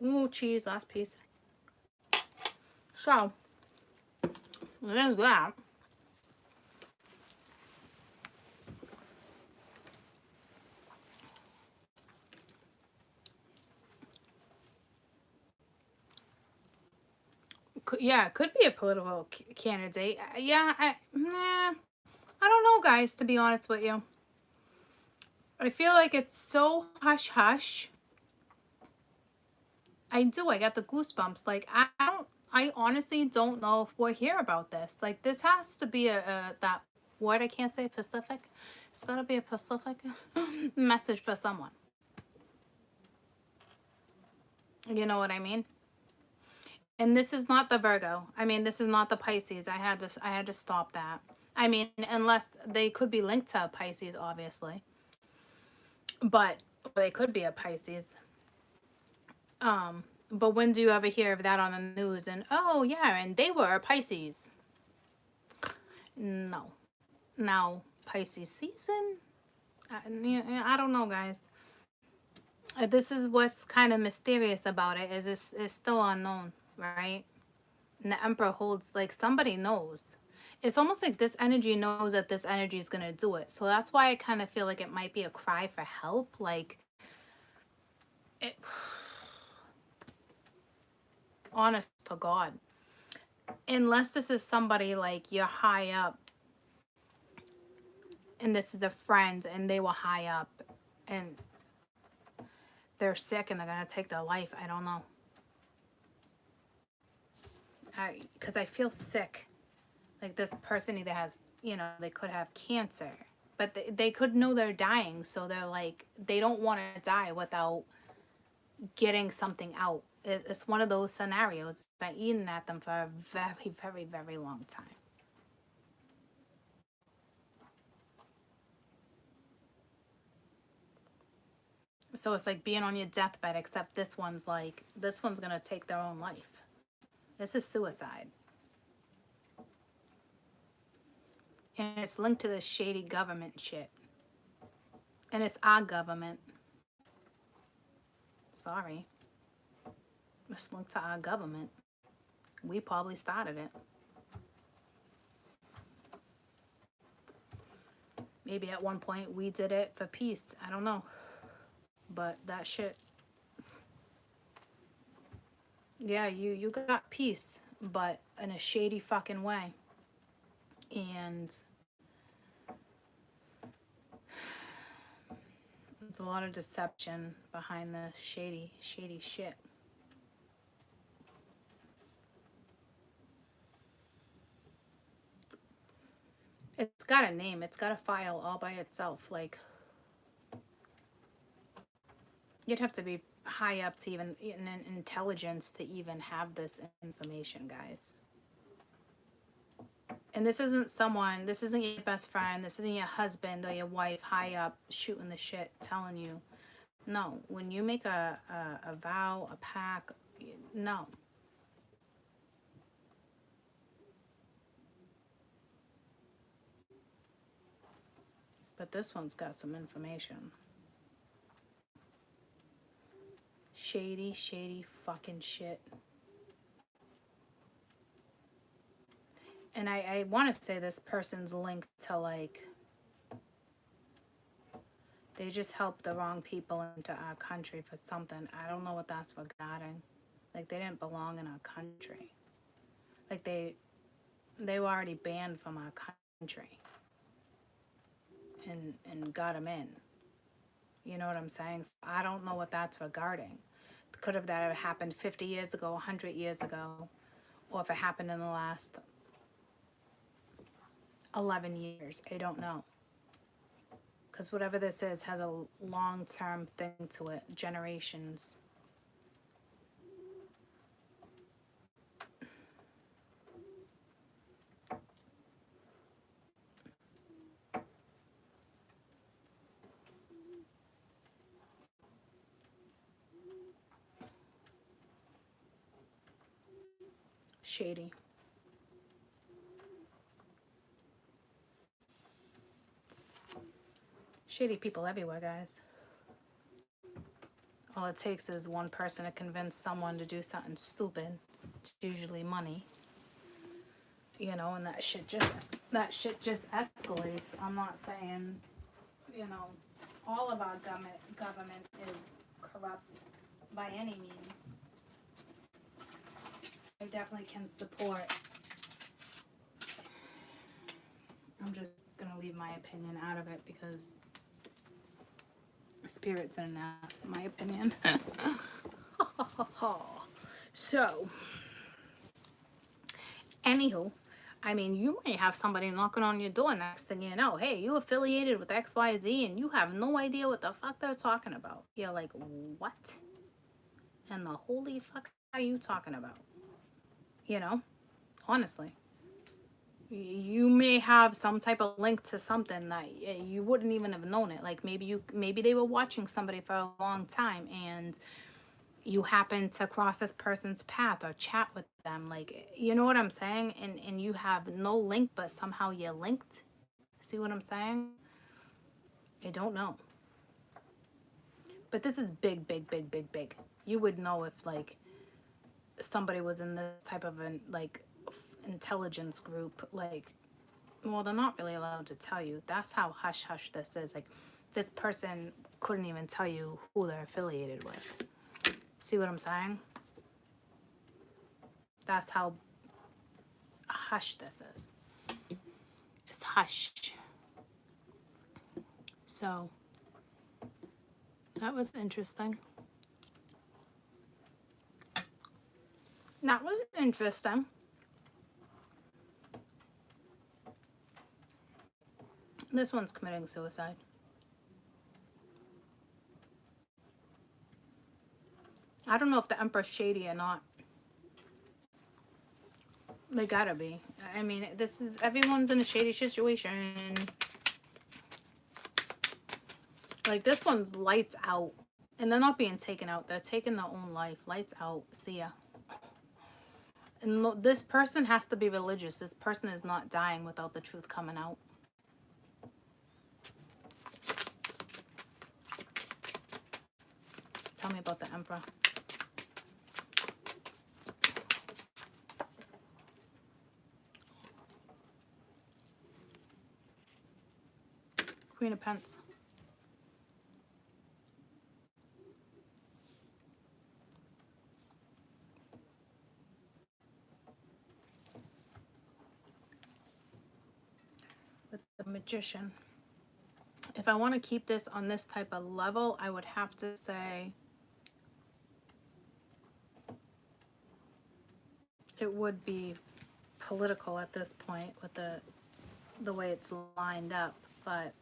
Ooh, cheese, last piece. So, there's that. Yeah, it could be a political candidate. Yeah, I don't know, guys, to be honest with you. I feel like it's so hush-hush. I do. I got the goosebumps. Like, I honestly don't know if we'll hear about this. Like, this has to be that word I can't say, Pacific. It's got to be a Pacific message for someone. You know what I mean? And this is not the Virgo. I mean, this is not the Pisces. I had to stop that. I mean, unless they could be linked to a Pisces, obviously. But they could be a Pisces. But when do you ever hear of that on the news? And oh yeah, and they were a Pisces. No. Now Pisces season. I don't know, guys. This is what's kind of mysterious about it. Is it's still unknown, right? And the Emperor holds, like, somebody knows. It's almost like this energy knows that this energy is gonna do it. So that's why I kind of feel like it might be a cry for help. Like, it. Honest to God, unless this is somebody like you're high up and this is a friend and they were high up and they're sick and they're gonna take their life. I don't know. Because I feel sick. Like, this person either has, they could have cancer, but they could know they're dying, so they're like, they don't want to die without getting something out. It's one of those scenarios. I've been eating at them for a very, very, very long time. So it's like being on your deathbed, except this one's gonna take their own life. This is suicide. And it's linked to this shady government shit. And it's our government. Sorry. It's linked to our government. We probably started it. Maybe at one point we did it for peace. I don't know. But that shit. Yeah, you got peace, but in a shady fucking way. And there's a lot of deception behind the shady shit. It's got a name. It's got a file all by itself. Like, you'd have to be high up to even in intelligence to even have this information, guys. And this isn't someone, this isn't your best friend, this isn't your husband or your wife high up shooting the shit telling you. No, when you make a vow, a pact, no. But this one's got some information. Shady, shady fucking shit. And I want to say this person's linked to, like, they just helped the wrong people into our country for something. I don't know what that's regarding. Like, they didn't belong in our country. Like, they were already banned from our country. And got them in. You know what I'm saying? So I don't know what that's regarding. Could have that have happened 50 years ago, 100 years ago, or if it happened in the last 11 years. I don't know. Because whatever this is has a long-term thing to it. Generations. Shady. Shady people everywhere, guys. All it takes is one person to convince someone to do something stupid. It's usually money. You know, and that shit just escalates. I'm not saying, you know, all of our government is corrupt by any means. I definitely can support. I'm just gonna leave my opinion out of it because spirits didn't ask my opinion. So, anywho, I mean, you may have somebody knocking on your door next thing you know. Hey, you affiliated with XYZ and you have no idea what the fuck they're talking about. You're like, what? And the holy fuck are you talking about? You know, honestly. You may have some type of link to something that you wouldn't even have known it. Like maybe they were watching somebody for a long time and you happen to cross this person's path or chat with them. Like, you know what I'm saying? And you have no link, but somehow you're linked. See what I'm saying? I don't know. But this is big, big, big, big, big. You would know if, like, somebody was in this type of an, like, intelligence group. Like, well, they're not really allowed to tell you. That's how hush-hush this is. Like, this person couldn't even tell you who they're affiliated with. See what I'm saying? That's how hush this is. It's hush. So, that was interesting. That was interesting. This one's committing suicide. I don't know if the Emperor's shady or not. They gotta be. I mean, this is, everyone's in a shady situation. Like, this one's lights out. And they're not being taken out. They're taking their own life. Lights out. See ya. And this person has to be religious. This person is not dying without the truth coming out. Tell me about the Emperor. Queen of Pence. With the Magician. If I want to keep this on this type of level, I would have to say it would be political at this point with the way it's lined up, but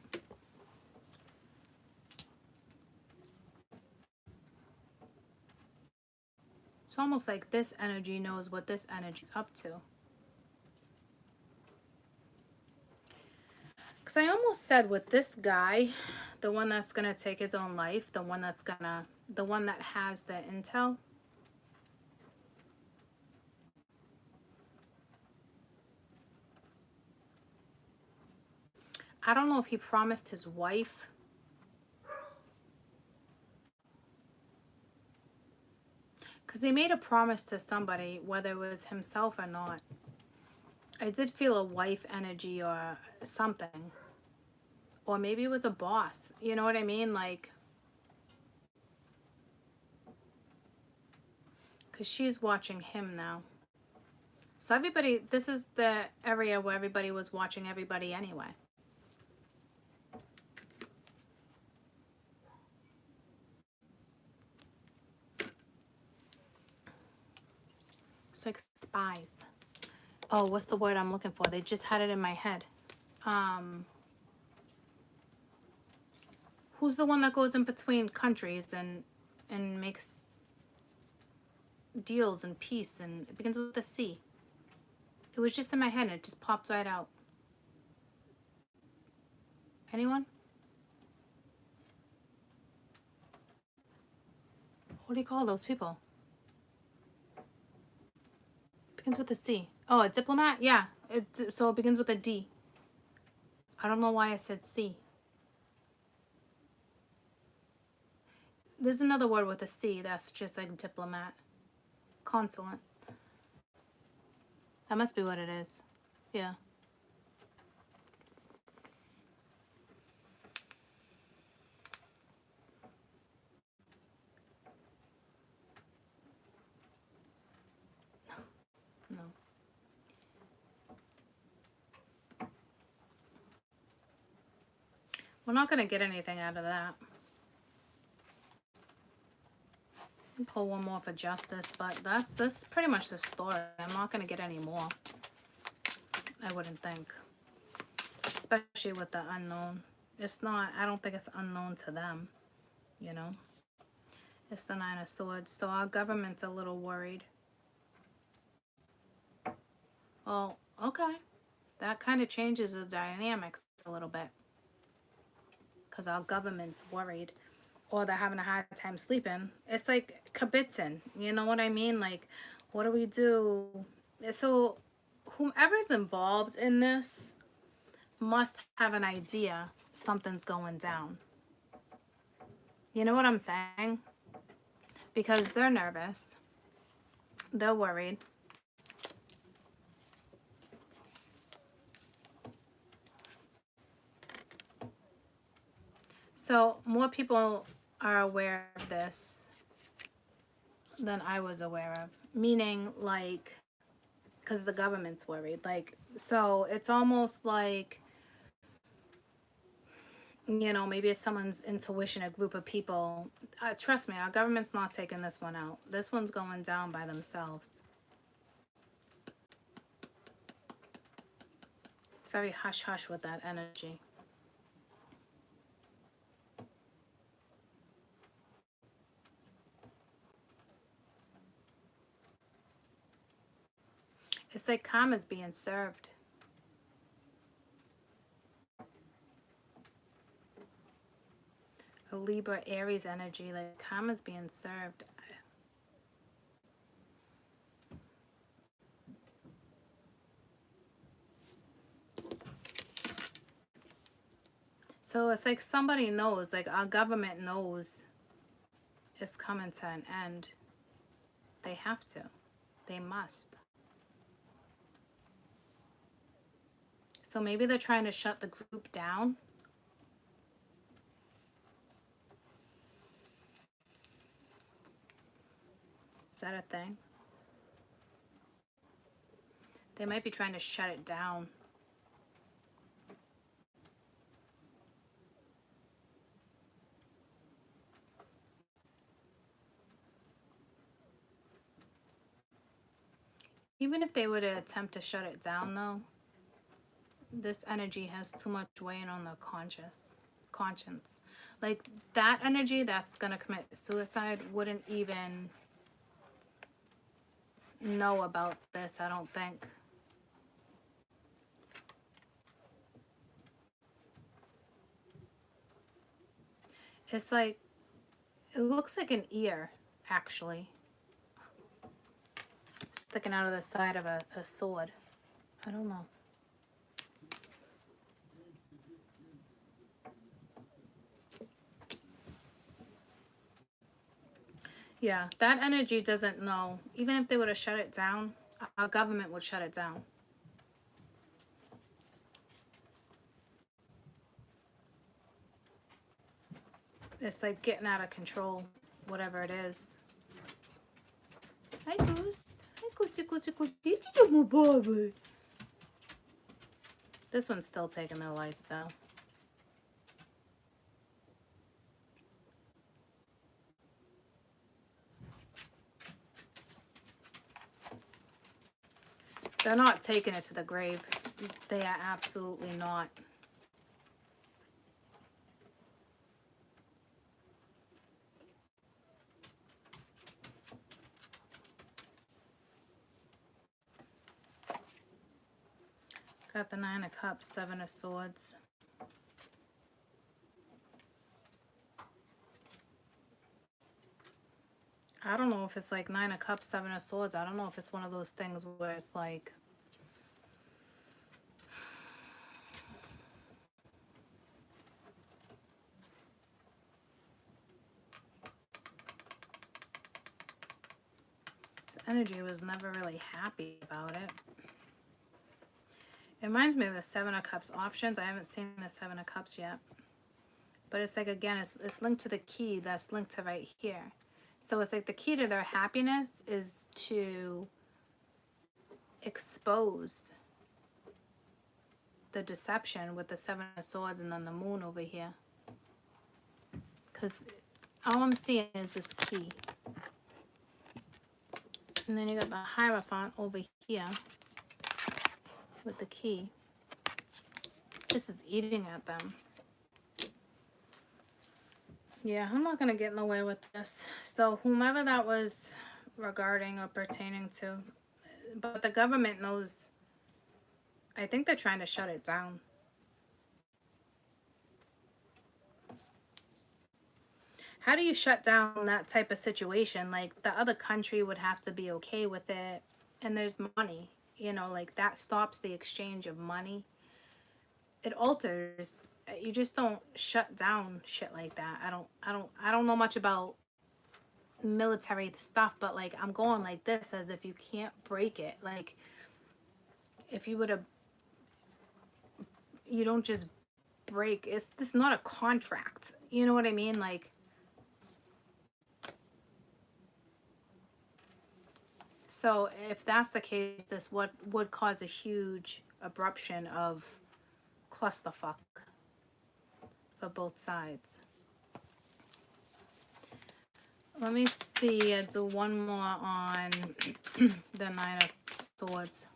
it's almost like this energy knows what this energy's up to. Because I almost said with this guy, the one that's going to take his own life, the one that has the intel. I don't know if he promised his wife. Because he made a promise to somebody, whether it was himself or not. I did feel a wife energy or something. Or maybe it was a boss. You know what I mean? Like, because she's watching him now. So everybody, this is the area where everybody was watching everybody anyway. It's like spies. Oh, what's the word I'm looking for? They just had it in my head. Who's the one that goes in between countries and makes deals and peace, and it begins with a C? It was just in my head and it just popped right out. Anyone? What do you call those people? It begins with a C. Oh, a diplomat? Yeah. So it begins with a D. I don't know why I said C. There's another word with a C that's just like diplomat. Consulate. That must be what it is. Yeah. No. We're not going to get anything out of that. I'll pull one more for justice, but that's pretty much the story. I'm not going to get any more. I wouldn't think. Especially with the unknown. It's not, I don't think it's unknown to them, you know. It's the Nine of Swords. So our government's a little worried. Well, okay. That kind of changes the dynamics a little bit. Because our government's worried. Or they're having a hard time sleeping. It's like kibitzing. You know what I mean? Like, what do we do? So whomever's involved in this must have an idea something's going down. You know what I'm saying? Because they're nervous. They're worried. So more people are aware of this than I was aware of. Meaning, like, because the government's worried. Like, so it's almost like, you know, maybe it's someone's intuition, a group of people. Trust me, our government's not taking this one out. This one's going down by themselves. It's very hush-hush with that energy. It's like karma's being served. A Libra Aries energy, like karma's being served. So it's like somebody knows, like our government knows it's coming to an end. They have to. They must. So maybe they're trying to shut the group down. Is that a thing? They might be trying to shut it down. Even if they were to attempt to shut it down, though, this energy has too much weighing on the conscience. Like, that energy that's going to commit suicide wouldn't even know about this, I don't think. It's like, it looks like an ear, actually. Sticking out of the side of a sword. I don't know. Yeah, that energy doesn't know. Even if they would have shut it down, our government would shut it down. It's like getting out of control, whatever it is. Hi, Goose. Hi, Goosey, Goosey, Goosey. This one's still taking their life, though. They're not taking it to the grave. They are absolutely not. Got the Nine of Cups, Seven of Swords. I don't know if it's like Nine of Cups, Seven of Swords. I don't know if it's one of those things where it's like... This energy was never really happy about it. It reminds me of the Seven of Cups options. I haven't seen the Seven of Cups yet. But it's like, again, it's linked to the key that's linked to right here. So it's like the key to their happiness is to expose the deception with the Seven of Swords and then the Moon over here. Because all I'm seeing is this key. And then you got the Hierophant over here with the key. This is eating at them. Yeah, I'm not going to get in the way with this. So whomever that was regarding or pertaining to, but the government knows, I think they're trying to shut it down. How do you shut down that type of situation? Like, the other country would have to be okay with it, and there's money, you know, like that stops the exchange of money. It alters. You just don't shut down shit like that. I don't know much about military stuff, but like, I'm going like this, as if you can't break it. Like, if you would have, you don't just break. This is not a contract. You know what I mean? Like, so if that's the case, this would cause a huge abruption of clusterfuck for both sides. Let me see. I'll do one more on the Nine of Swords.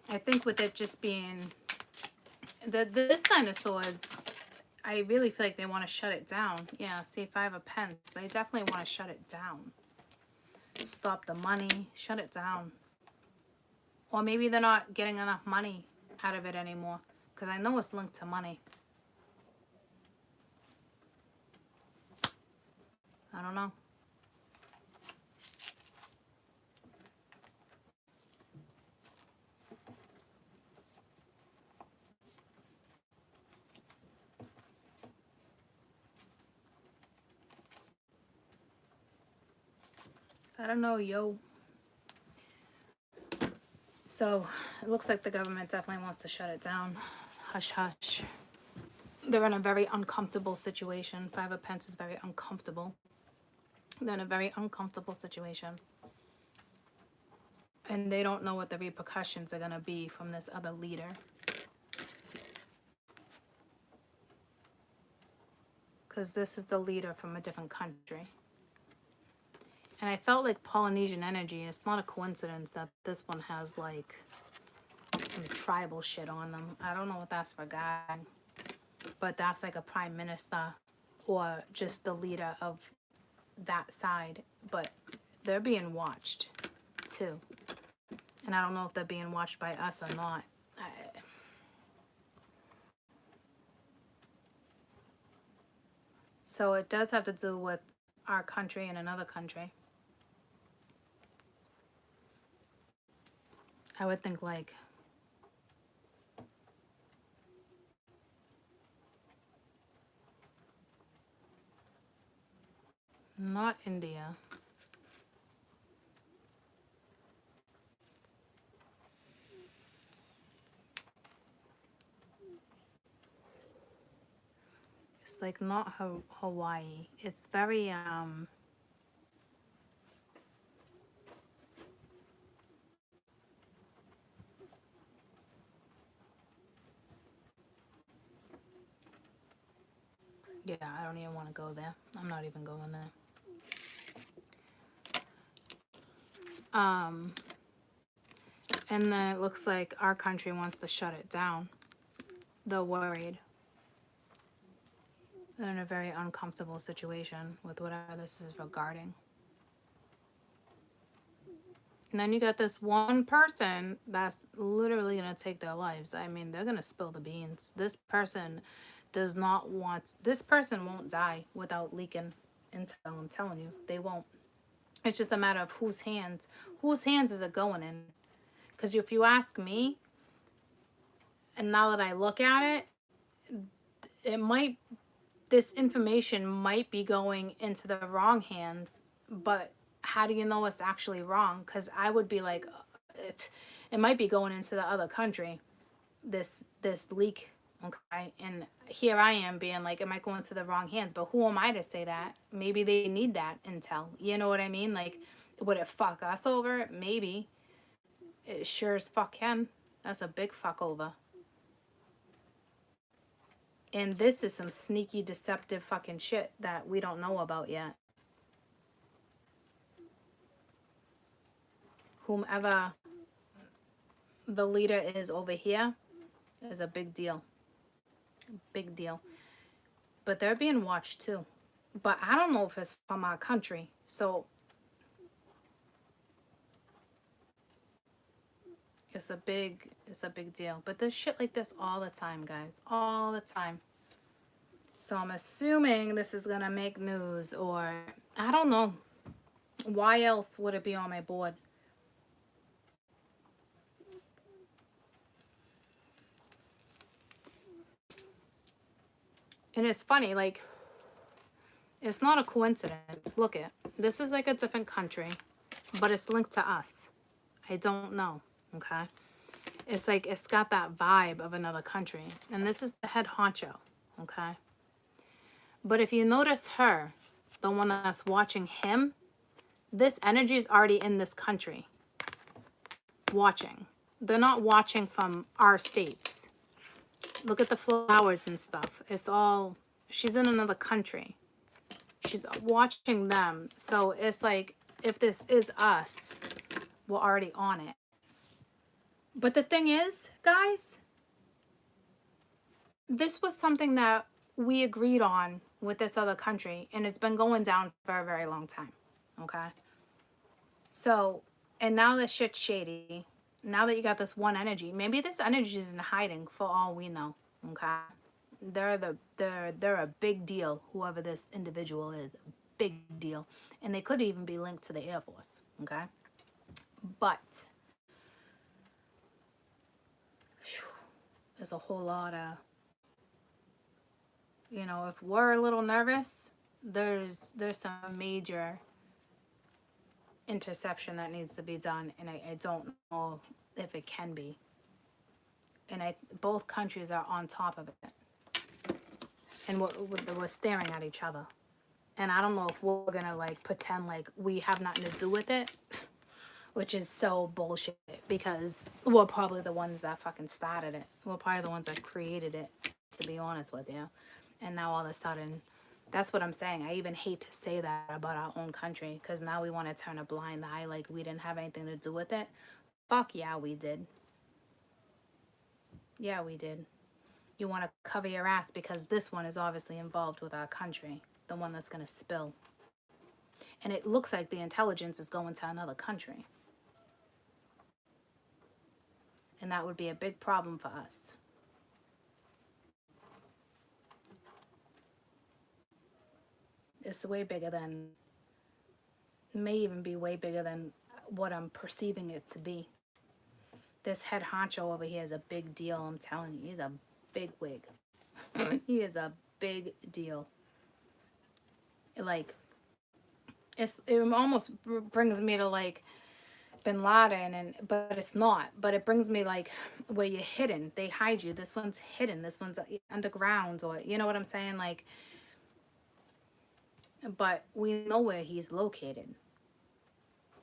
I think with it just being this Nine of Swords, I really feel like they want to shut it down. Yeah, see, Five of Pence. They definitely want to shut it down. Stop the money. Shut it down. Or maybe they're not getting enough money out of it anymore. Because I know it's linked to money. I don't know. I don't know, yo. So, it looks like the government definitely wants to shut it down. Hush, hush. They're in a very uncomfortable situation. Five of Pence is very uncomfortable. They're in a very uncomfortable situation. And they don't know what the repercussions are going to be from this other leader. Because this is the leader from a different country. And I felt like Polynesian energy. It's not a coincidence that this one has like some tribal shit on them. I don't know what that's regarding. But that's like a prime minister or just the leader of that side. But they're being watched too. And I don't know if they're being watched by us or not. So it does have to do with our country and another country. I would think like not India. It's like not Hawaii. It's very yeah, I don't even want to go there. I'm not even going there. And then it looks like our country wants to shut it down. They're worried. They're in a very uncomfortable situation with whatever this is regarding. And then you got this one person that's literally going to take their lives. I mean, they're going to spill the beans. This person does not want, this person won't die without leaking intel. I'm telling you, they won't. It's just a matter of whose hands is it going in? Because if you ask me, and now that I look at it, this information might be going into the wrong hands, but how do you know it's actually wrong? Because I would be like, it might be going into the other country, this leak, okay? And here I am being like, it might go into the wrong hands, but who am I to say that? Maybe they need that intel. You know what I mean? Like, would it fuck us over? Maybe. It sure as fuck can. That's a big fuck over. And this is some sneaky, deceptive fucking shit that we don't know about yet. Whomever the leader is over here is a big deal. Big deal. But they're being watched too. But I don't know if it's from our country. So it's a big deal. But there's shit like this all the time, guys. All the time. So I'm assuming this is gonna make news, or I don't know. Why else would it be on my board? And it's funny, like, it's not a coincidence. Look it. This is like a different country, but it's linked to us. I don't know, okay? It's like, it's got that vibe of another country. And this is the head honcho, okay? But if you notice her, the one that's watching him, this energy is already in this country. Watching. They're not watching from our states. Look at the flowers and stuff. It's all, she's in another country. She's watching them. So it's like, if this is us, we're already on it. But the thing is, guys, this was something that we agreed on with this other country, and it's been going down for a very long time, okay? So, and now this shit's shady. Now that you got this one energy, maybe this energy is in hiding for all we know, okay? They're a big deal, whoever this individual is, big deal. And they could even be linked to the Air Force, okay? But there's a whole lot of, you know, if we're a little nervous, there's some major interception that needs to be done, and I don't know if it can be. And both countries are on top of it, and we're staring at each other. And I don't know if we're gonna like pretend like we have nothing to do with it, which is so bullshit, because we're probably the ones that fucking started it. We're probably the ones that created it, to be honest with you. And now all of a sudden, that's what I'm saying. I even hate to say that about our own country, because now we want to turn a blind eye like we didn't have anything to do with it. Fuck yeah, we did. Yeah, we did. You want to cover your ass because this one is obviously involved with our country, the one that's going to spill. And it looks like the intelligence is going to another country. And that would be a big problem for us. It's way bigger than, may even be way bigger than what I'm perceiving it to be. This head honcho over here is a big deal. I'm telling you, he's a big wig. He is a big deal. Like, it almost brings me to like Bin Laden, but it's not. But it brings me like where you're hidden. They hide you. This one's hidden. This one's underground, or you know what I'm saying? Like, but we know where he's located.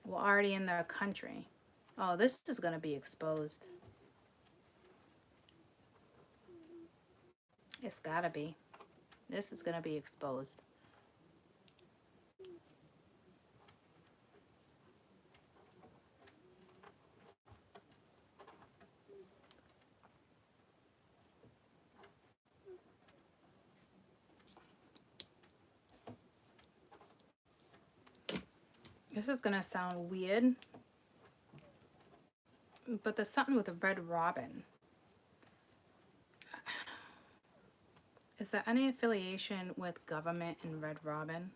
We're already in their country. Oh, this is gonna be exposed. It's gotta be. This is gonna be exposed. This is gonna sound weird, but there's something with a red robin. Is there any affiliation with government and red robin?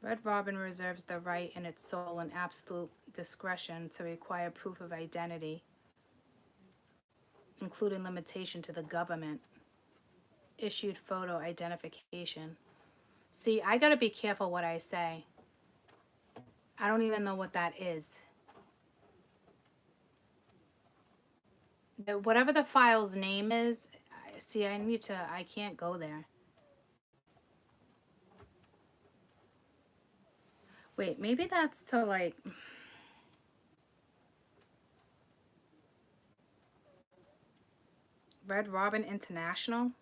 Red robin reserves the right in its soul and absolute discretion to require proof of identity, including limitation to the government. Issued photo identification. See, I gotta be careful what I say. I don't even know what that is. Whatever the file's name is, see, I can't go there. Wait, maybe that's to like... Red Robin International?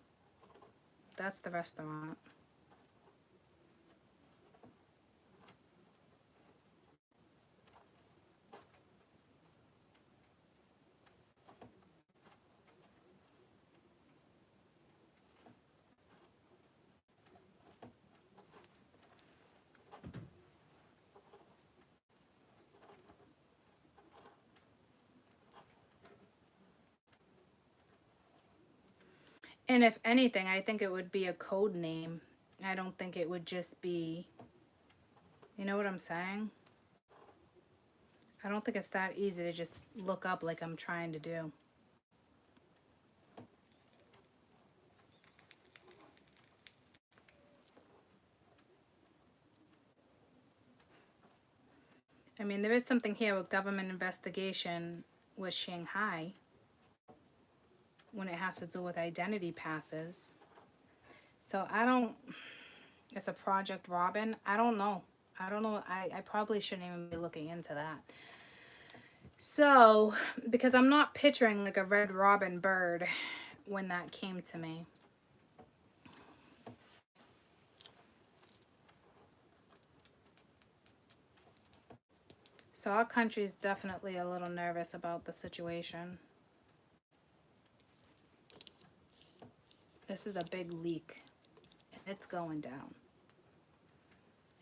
That's the restaurant. And if anything, I think it would be a code name. I don't think it would just be, you know what I'm saying? I don't think it's that easy to just look up like I'm trying to do. I mean, there is something here with government investigation with Shanghai when it has to do with identity passes. So I don't, it's a Project Robin. I don't know. I don't know. I probably shouldn't even be looking into that. So, because I'm not picturing like a red robin bird when that came to me. So our country's definitely a little nervous about the situation. This is a big leak. And it's going down.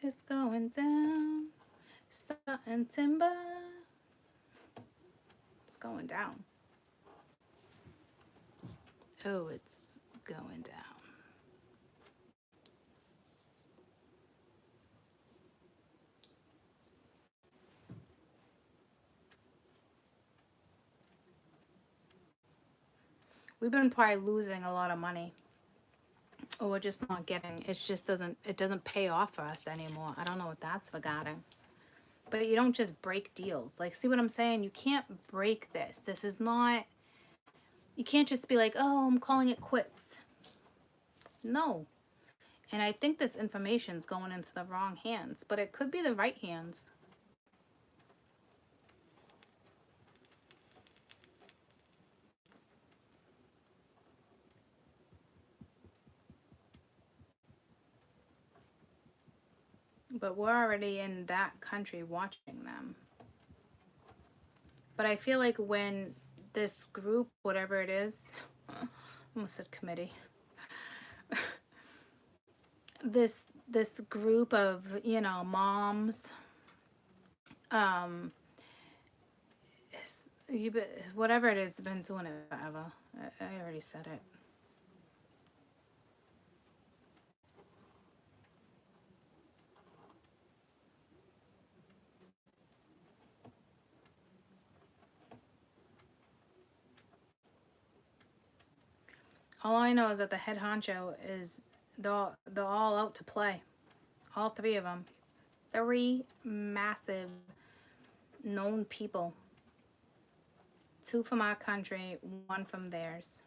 It's going down. Something timber. It's going down. Oh, it's going down. We've been probably losing a lot of money. Or we're just not getting, it just doesn't pay off for us anymore. I don't know what that's regarding. But you don't just break deals. Like, see what I'm saying? You can't break this. This is not, you can't just be like, oh, I'm calling it quits. No. And I think this information's going into the wrong hands, but it could be the right hands. But we're already in that country watching them. But I feel like when this group, whatever it is, I almost said committee. this group of, you know, moms, whatever it is, been doing it forever. I already said it. All I know is that the head honcho is, they're all out to play. All three of them. 3 massive known people. 2 from our country, 1 from theirs.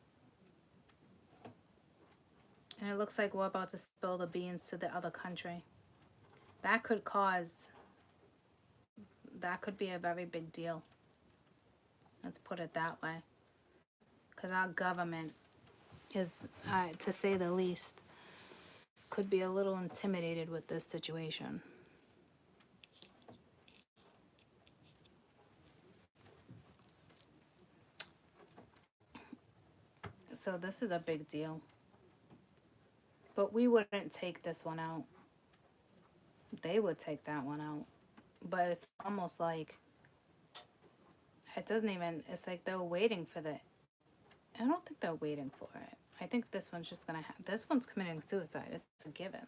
And it looks like we're about to spill the beans to the other country. That could be a very big deal. Let's put it that way. Because our government is, to say the least, could be a little intimidated with this situation. So this is a big deal. But we wouldn't take this one out. They would take that one out. But it's almost like, it doesn't even, it's like they're waiting for the, I don't think they're waiting for it. I think this one's just going to this one's committing suicide. It's a given.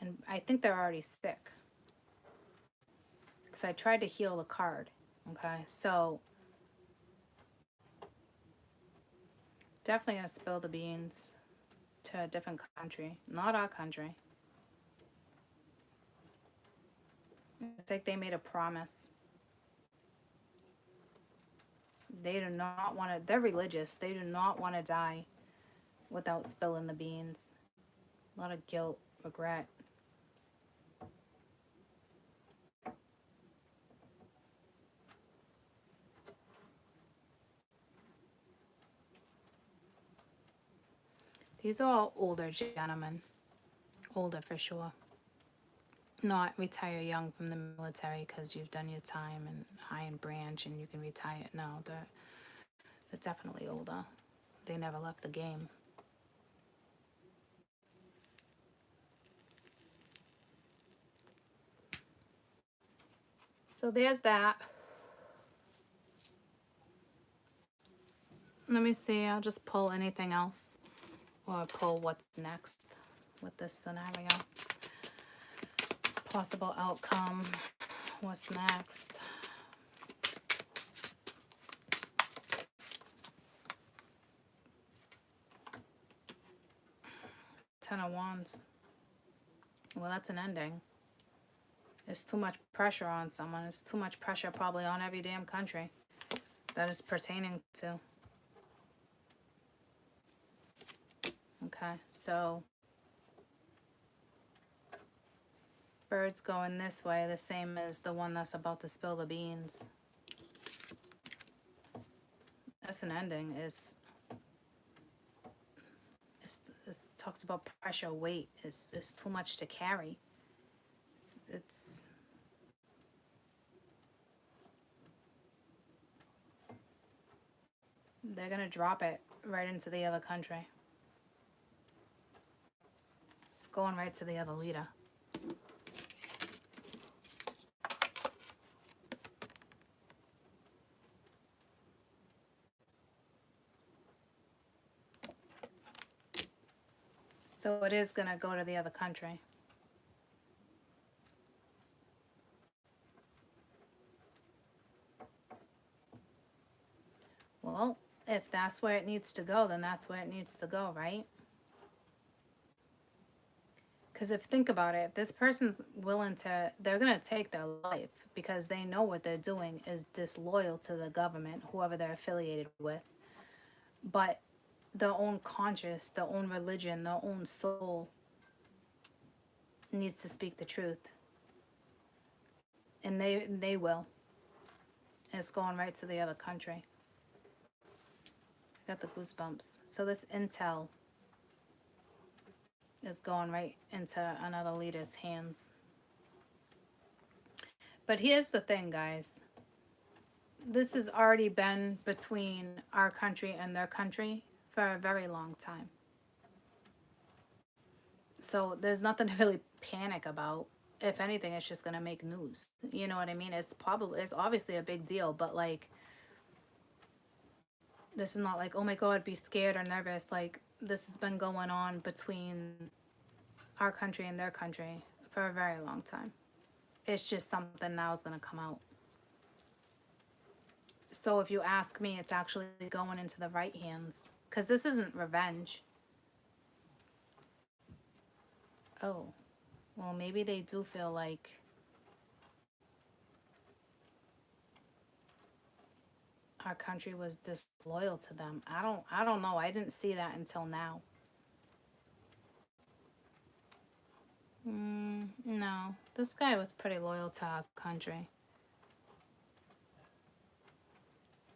And I think they're already sick. Because I tried to heal the card. Okay, so definitely going to spill the beans to a different country. Not our country. It's like they made a promise. They do not want to, they're religious. They do not want to die without spilling the beans. A lot of guilt, regret. These are all older gentlemen. Older for sure. Not retire young from the military because you've done your time and high in branch and you can retire. No, they're definitely older. They never left the game. So there's that. Let me see. I'll just pull anything else. Or pull what's next with this scenario. Possible outcome. What's next? Ten of Wands. Well, that's an ending. There's too much pressure on someone. There's too much pressure probably on every damn country that it's pertaining to. Okay, so bird's going this way, the same as the one that's about to spill the beans. That's an ending. It talks about pressure, weight. It's too much to carry. It's they're gonna drop it right into the other country. It's going right to the other leader. So it is going to go to the other country. Well, if that's where it needs to go, then that's where it needs to go, right? Because think about it, if this person's willing to, they're going to take their life because they know what they're doing is disloyal to the government, whoever they're affiliated with. But their own conscience, their own religion, their own soul needs to speak the truth. And they will. And it's going right to the other country. I got the goosebumps. So this intel is going right into another leader's hands. But here's the thing, guys. This has already been between our country and their country for a very long time. So there's nothing to really panic about. If anything, it's just going to make news. You know what I mean? It's obviously a big deal, but like, this is not like, oh my God, be scared or nervous. Like, this has been going on between our country and their country for a very long time. It's just something now is going to come out. So if you ask me, it's actually going into the right hands. Because this isn't revenge. Oh, well, maybe they do feel like our country was disloyal to them. I don't know. I didn't see that until now. No, this guy was pretty loyal to our country.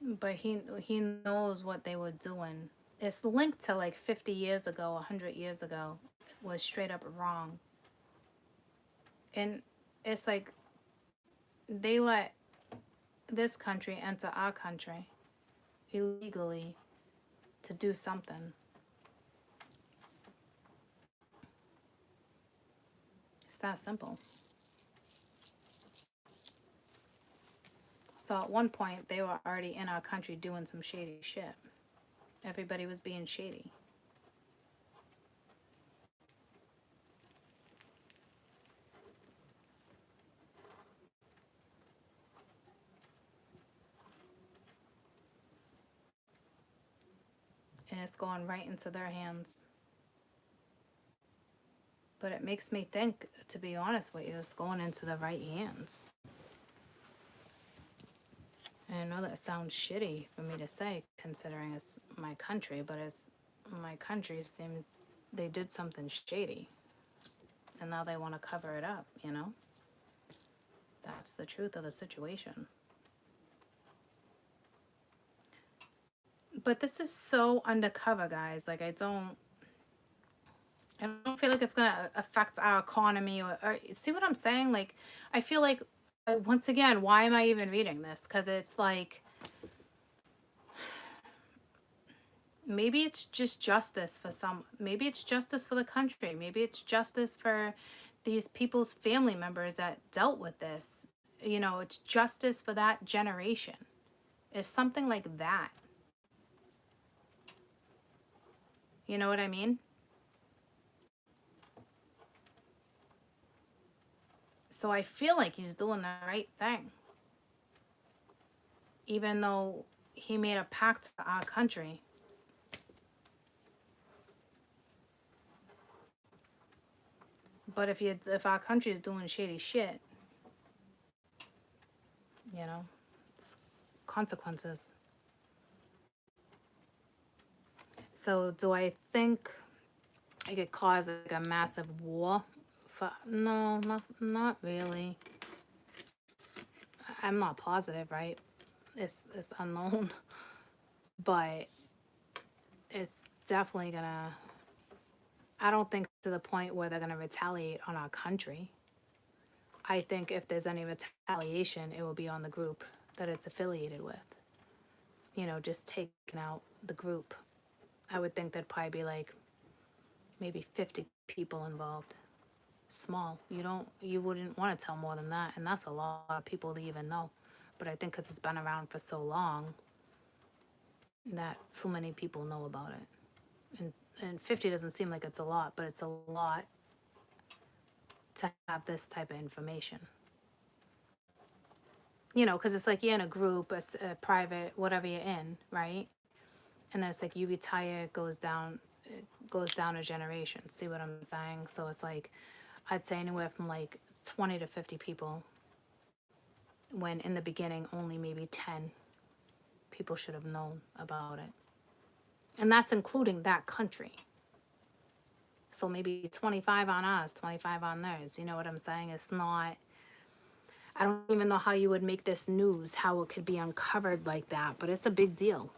But he knows what they were doing. It's linked to like 50 years ago, 100 years ago. It was straight up wrong. And it's like they let this country enter our country illegally to do something. It's that simple. So at one point, they were already in our country doing some shady shit. Everybody was being shady. And it's going right into their hands. But it makes me think, to be honest with you, it's going into the right hands. And I know that sounds shitty for me to say, considering it's my country, but it's my country seems they did something shady. And now they want to cover it up, you know? That's the truth of the situation. But this is so undercover, guys. Like, I don't feel like it's going to affect our economy or see what I'm saying? Like, I feel like, once again, why am I even reading this? Because it's like, maybe it's just justice for some. Maybe it's justice for the country. Maybe it's justice for these people's family members that dealt with this. You know, it's justice for that generation. It's something like that. You know what I mean? So I feel like he's doing the right thing. Even though he made a pact to our country. But if our country is doing shady shit, you know, it's consequences. So do I think it could cause like a massive war? No, not really. I'm not positive, right? It's unknown, but it's definitely gonna. I don't think to the point where they're gonna retaliate on our country. I think if there's any retaliation, it will be on the group that it's affiliated with. You know, just taking out the group. I would think there'd probably be like maybe 50 people involved. Small. You wouldn't want to tell more than that, and that's a lot of people to even know. But I think because it's been around for so long, that too many people know about it. And 50 doesn't seem like it's a lot, but it's a lot to have this type of information. You know, because it's like you're in a group, a private, whatever you're in, right? And then it's like you retire, it goes down a generation. See what I'm saying? So it's like, I'd say anywhere from like 20 to 50 people, when in the beginning only maybe 10 people should have known about it. And that's including that country. So maybe 25 on us, 25 on theirs. You know what I'm saying? It's not, I don't even know how you would make this news, how it could be uncovered like that, but it's a big deal.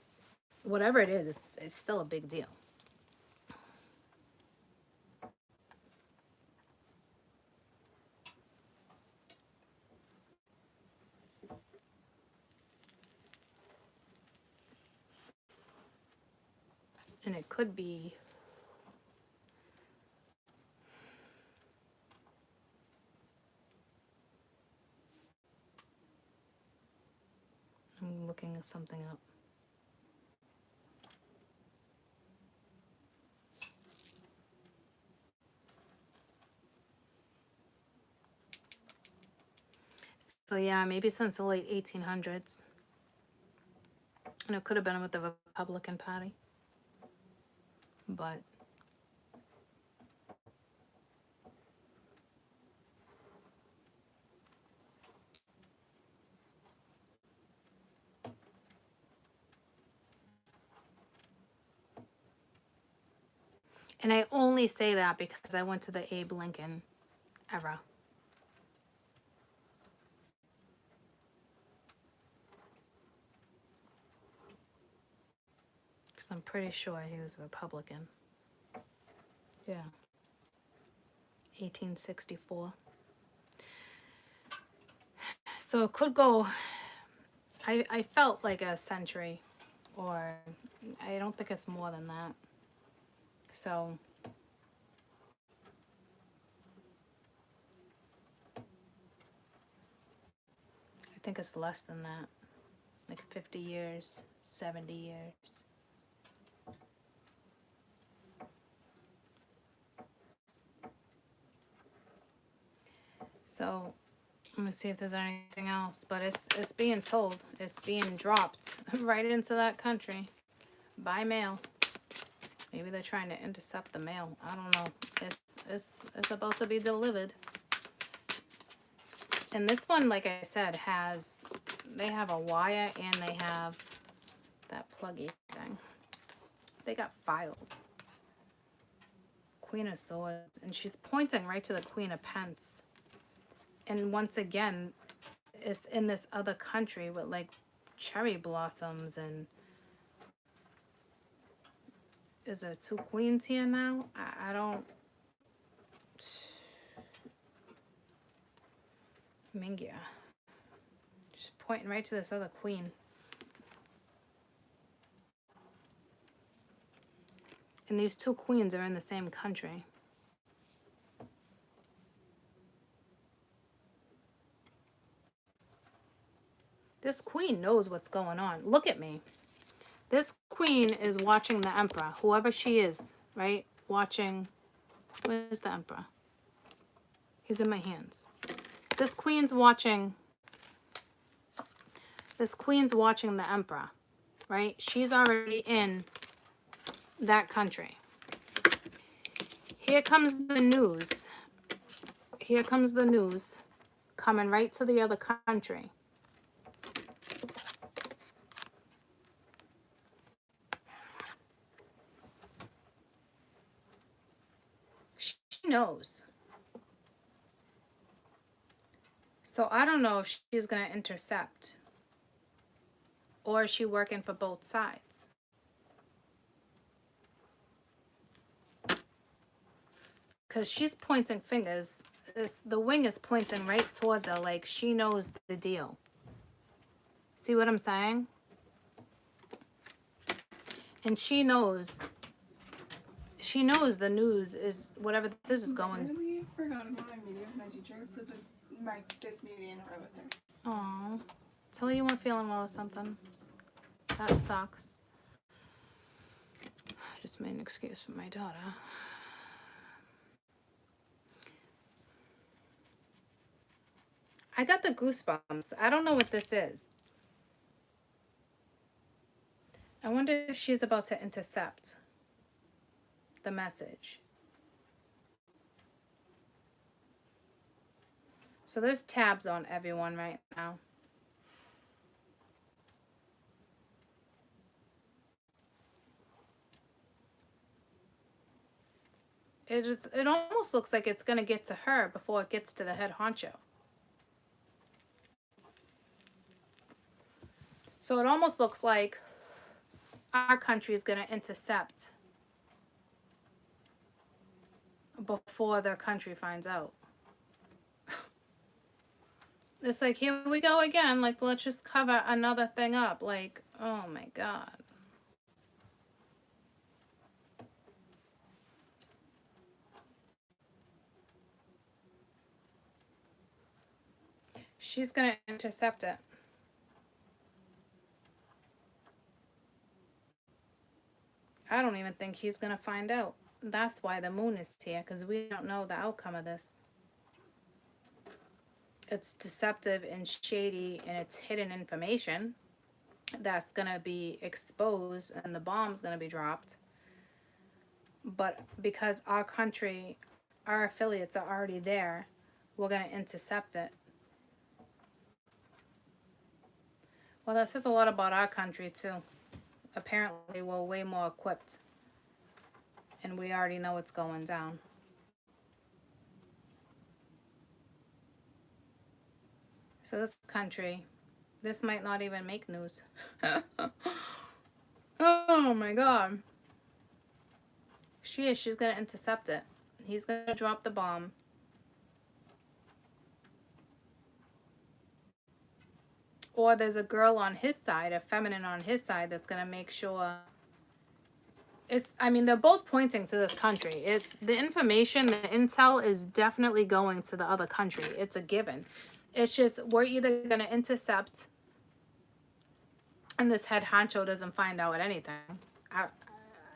Whatever it is, it's still a big deal. And it could be I'm looking something up. So yeah, maybe since the late 1800s. And it could have been with the Republican Party. But and I only say that because I went to the Abe Lincoln era. Because I'm pretty sure he was a Republican. Yeah. 1864. So it could go, I felt like a century, or I don't think it's more than that. So I think it's less than that, like 50 years, 70 years. So I'm gonna see if there's anything else, but it's being told, it's being dropped right into that country by mail. Maybe they're trying to intercept the mail. I don't know. It's about to be delivered. And this one, like I said, they have a wire and they have that pluggy thing. They got files. Queen of Swords, and she's pointing right to the Queen of Pence. And once again, it's in this other country with like cherry blossoms, and is there 2 queens here now? I don't. Mingia. Just pointing right to this other queen. And these 2 queens are in the same country. This queen knows what's going on. Look at me. This queen is watching the emperor, whoever she is, right? Watching. Where's the emperor? He's in my hands. This queen's watching the emperor, right? She's already in that country. Here comes the news. Here comes the news coming right to the other country. She knows. So I don't know if she's going to intercept, or is she working for both sides? Because she's pointing fingers. The wing is pointing right towards her, like she knows the deal. See what I'm saying? And she knows the news is, whatever this is going. I really forgot about my meeting with my teacher for my 5th meeting in a row with her. Aw. Tell her you weren't feeling well or something. That sucks. I just made an excuse for my daughter. I got the goosebumps. I don't know what this is. I wonder if she's about to intercept the message. So there's tabs on everyone right now. It almost looks like it's going to get to her before it gets to the head honcho. So it almost looks like our country is going to intercept before their country finds out. It's like, here we go again. Like, let's just cover another thing up. Like, oh my God. She's going to intercept it. I don't even think he's going to find out. That's why the moon is here, because we don't know the outcome of this. It's deceptive and shady, and it's hidden information that's going to be exposed, and the bomb's going to be dropped. But because our country, our affiliates are already there, we're going to intercept it. Well, that says a lot about our country, too. Apparently, we're way more equipped. And we already know what's going down. So this country, this might not even make news. Oh my God. She's going to intercept it. He's going to drop the bomb. Or there's a girl on his side, a feminine on his side, that's going to make sure. I mean, they're both pointing to this country. It's the information, the intel is definitely going to the other country. It's a given. It's just, we're either going to intercept and this head honcho doesn't find out anything,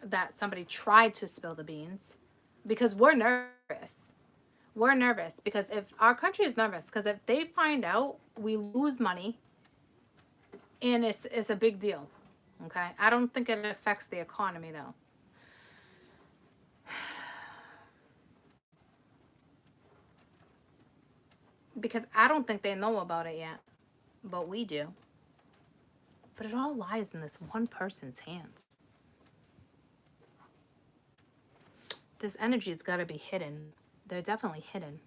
that somebody tried to spill the beans, because we're nervous. We're nervous because if our country is nervous, because if they find out, we lose money, and it's a big deal. Okay, I don't think it affects the economy though. Because I don't think they know about it yet, but we do. But it all lies in this one person's hands. This energy's got to be hidden. They're definitely hidden.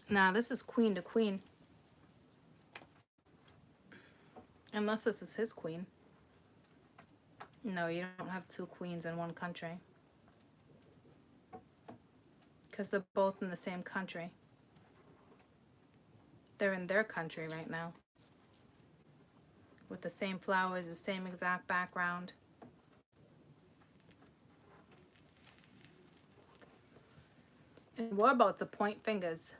Now, this is queen to queen. Unless this is his queen. No, you don't have two queens in one country. Because they're both in the same country. They're in their country right now. With the same flowers, the same exact background. And we're about to point fingers.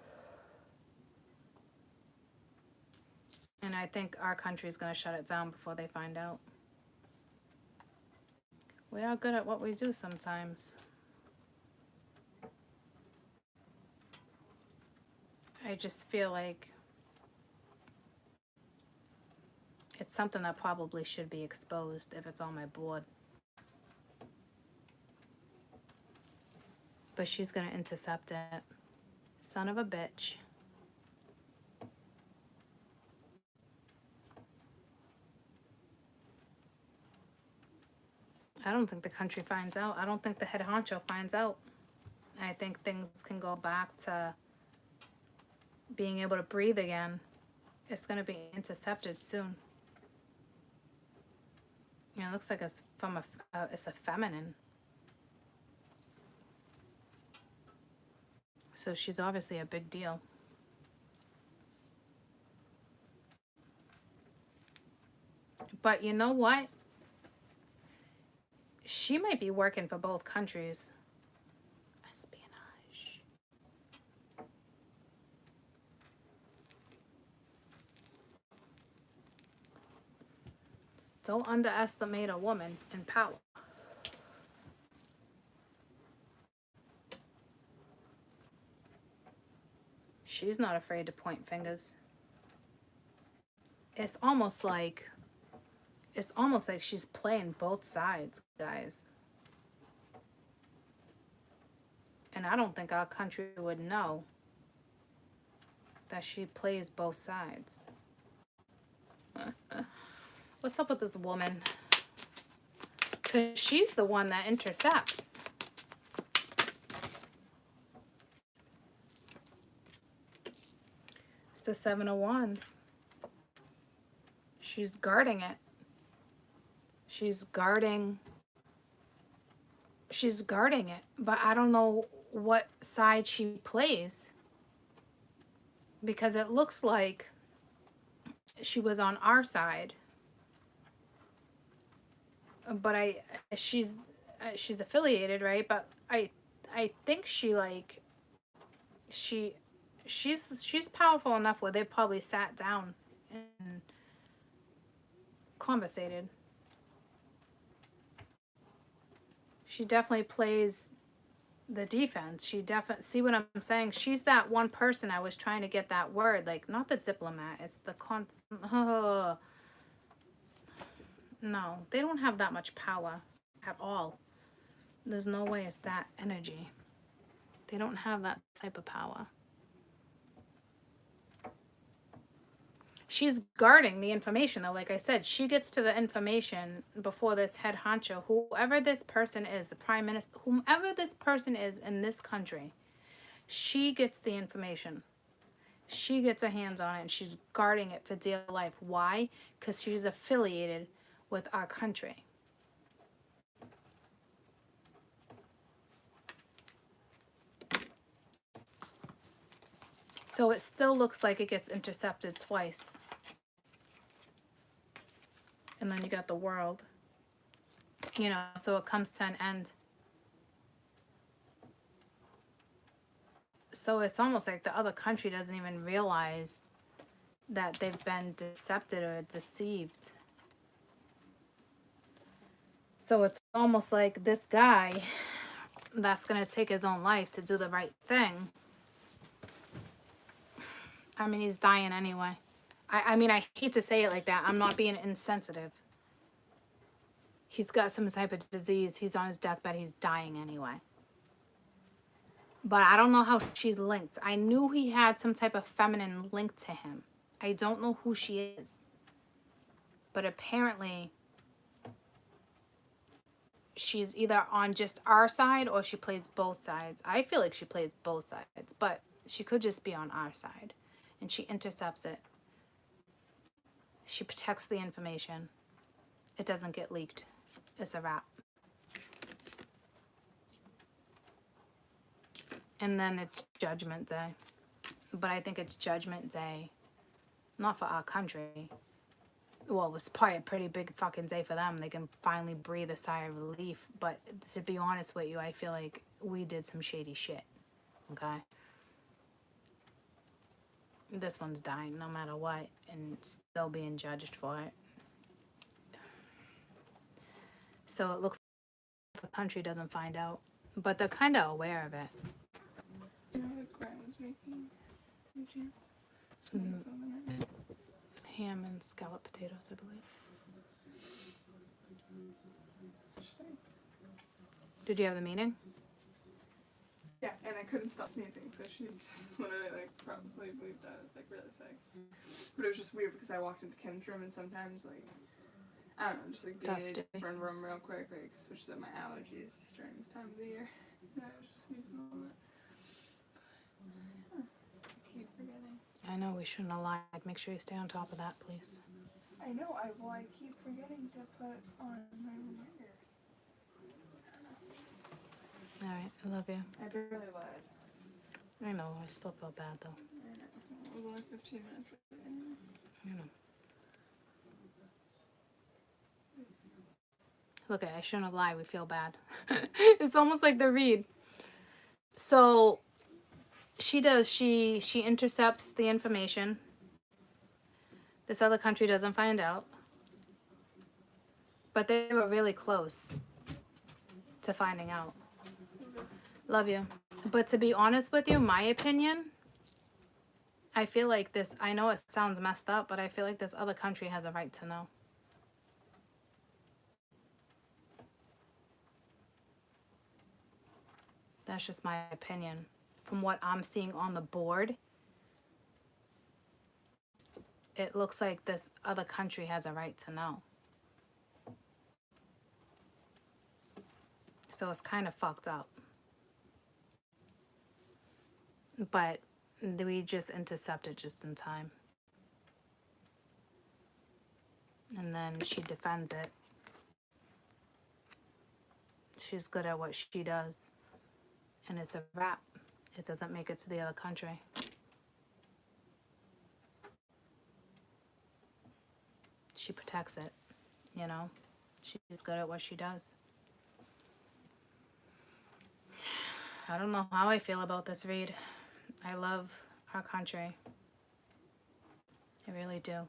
And I think our country is going to shut it down before they find out. We are good at what we do sometimes. I just feel like it's something that probably should be exposed if it's on my board. But she's going to intercept it. Son of a bitch. I don't think the country finds out. I don't think the head honcho finds out. I think things can go back to being able to breathe again. It's going to be intercepted soon. Yeah, it looks like it's from it's a feminine. So she's obviously a big deal. But you know what? She might be working for both countries. Espionage. Don't underestimate a woman in power. She's not afraid to point fingers. It's almost like she's playing both sides, guys. And I don't think our country would know that she plays both sides. What's up with this woman? Because she's the one that intercepts. It's the Seven of Wands. She's guarding it. She's guarding it. But I don't know what side she plays. Because it looks like she was on our side. But she's affiliated, right? But I think she's powerful enough where they probably sat down and conversated. She definitely plays the defense. She definitely, see what I'm saying? She's that one person I was trying to get that word, like not the diplomat, it's the No, they don't have that much power at all. There's no way it's that energy. They don't have that type of power. She's guarding the information, though. Like I said, she gets to the information before this head honcho, whoever this person is, the prime minister, whomever this person is in this country, she gets the information. She gets her hands on it, and she's guarding it for dear life. Why? Because she's affiliated with our country. So it still looks like it gets intercepted twice. And then you got the world. You know, so it comes to an end. So it's almost like the other country doesn't even realize that they've been decepted or deceived. So it's almost like this guy that's going to take his own life to do the right thing. I mean, he's dying anyway. I mean, I hate to say it like that. I'm not being insensitive. He's got some type of disease. He's on his deathbed. He's dying anyway. But I don't know how she's linked. I knew he had some type of feminine link to him. I don't know who she is. But apparently, she's either on just our side or she plays both sides. I feel like she plays both sides. But she could just be on our side. And she intercepts it. She protects the information. It doesn't get leaked. It's a wrap. And then it's Judgment Day. But I think it's Judgment Day. Not for our country. Well, it was probably a pretty big fucking day for them. They can finally breathe a sigh of relief. But to be honest with you, I feel like we did some shady shit. Okay? This one's dying no matter what. And still being judged for it. So it looks like the country doesn't find out. But they're kind of aware of it. Do you know what Grant was making? Any chance? Ham and scalloped potatoes, I believe. Did you have the meeting? Yeah, and I couldn't stop sneezing, so she just literally, like, probably believed I was, like, really sick. But it was just weird because I walked into Kim's room and sometimes, like, I don't know, just, like, being in a different room real quick, like, switches up my allergies during this time of the year. And I was just sneezing a little bit. I keep forgetting. I know, we shouldn't have lied. Make sure you stay on top of that, please. I know, I keep forgetting to put on my reminder. Alright, I love you. I barely lied. I know, I still feel bad though. I know. It was only 15 minutes later anyways. I know. Look, I shouldn't have lied. We feel bad. It's almost like the read. So she does. She intercepts the information. This other country doesn't find out. But they were really close to finding out. Love you. But to be honest with you, my opinion, I feel like this, I know it sounds messed up, but I feel like this other country has a right to know. That's just my opinion. From what I'm seeing on the board, it looks like this other country has a right to know. So it's kind of fucked up. But we just intercepted just in time. And then she defends it. She's good at what she does. And it's a wrap. It doesn't make it to the other country. She protects it, you know? She's good at what she does. I don't know how I feel about this read. I love our country. I really do.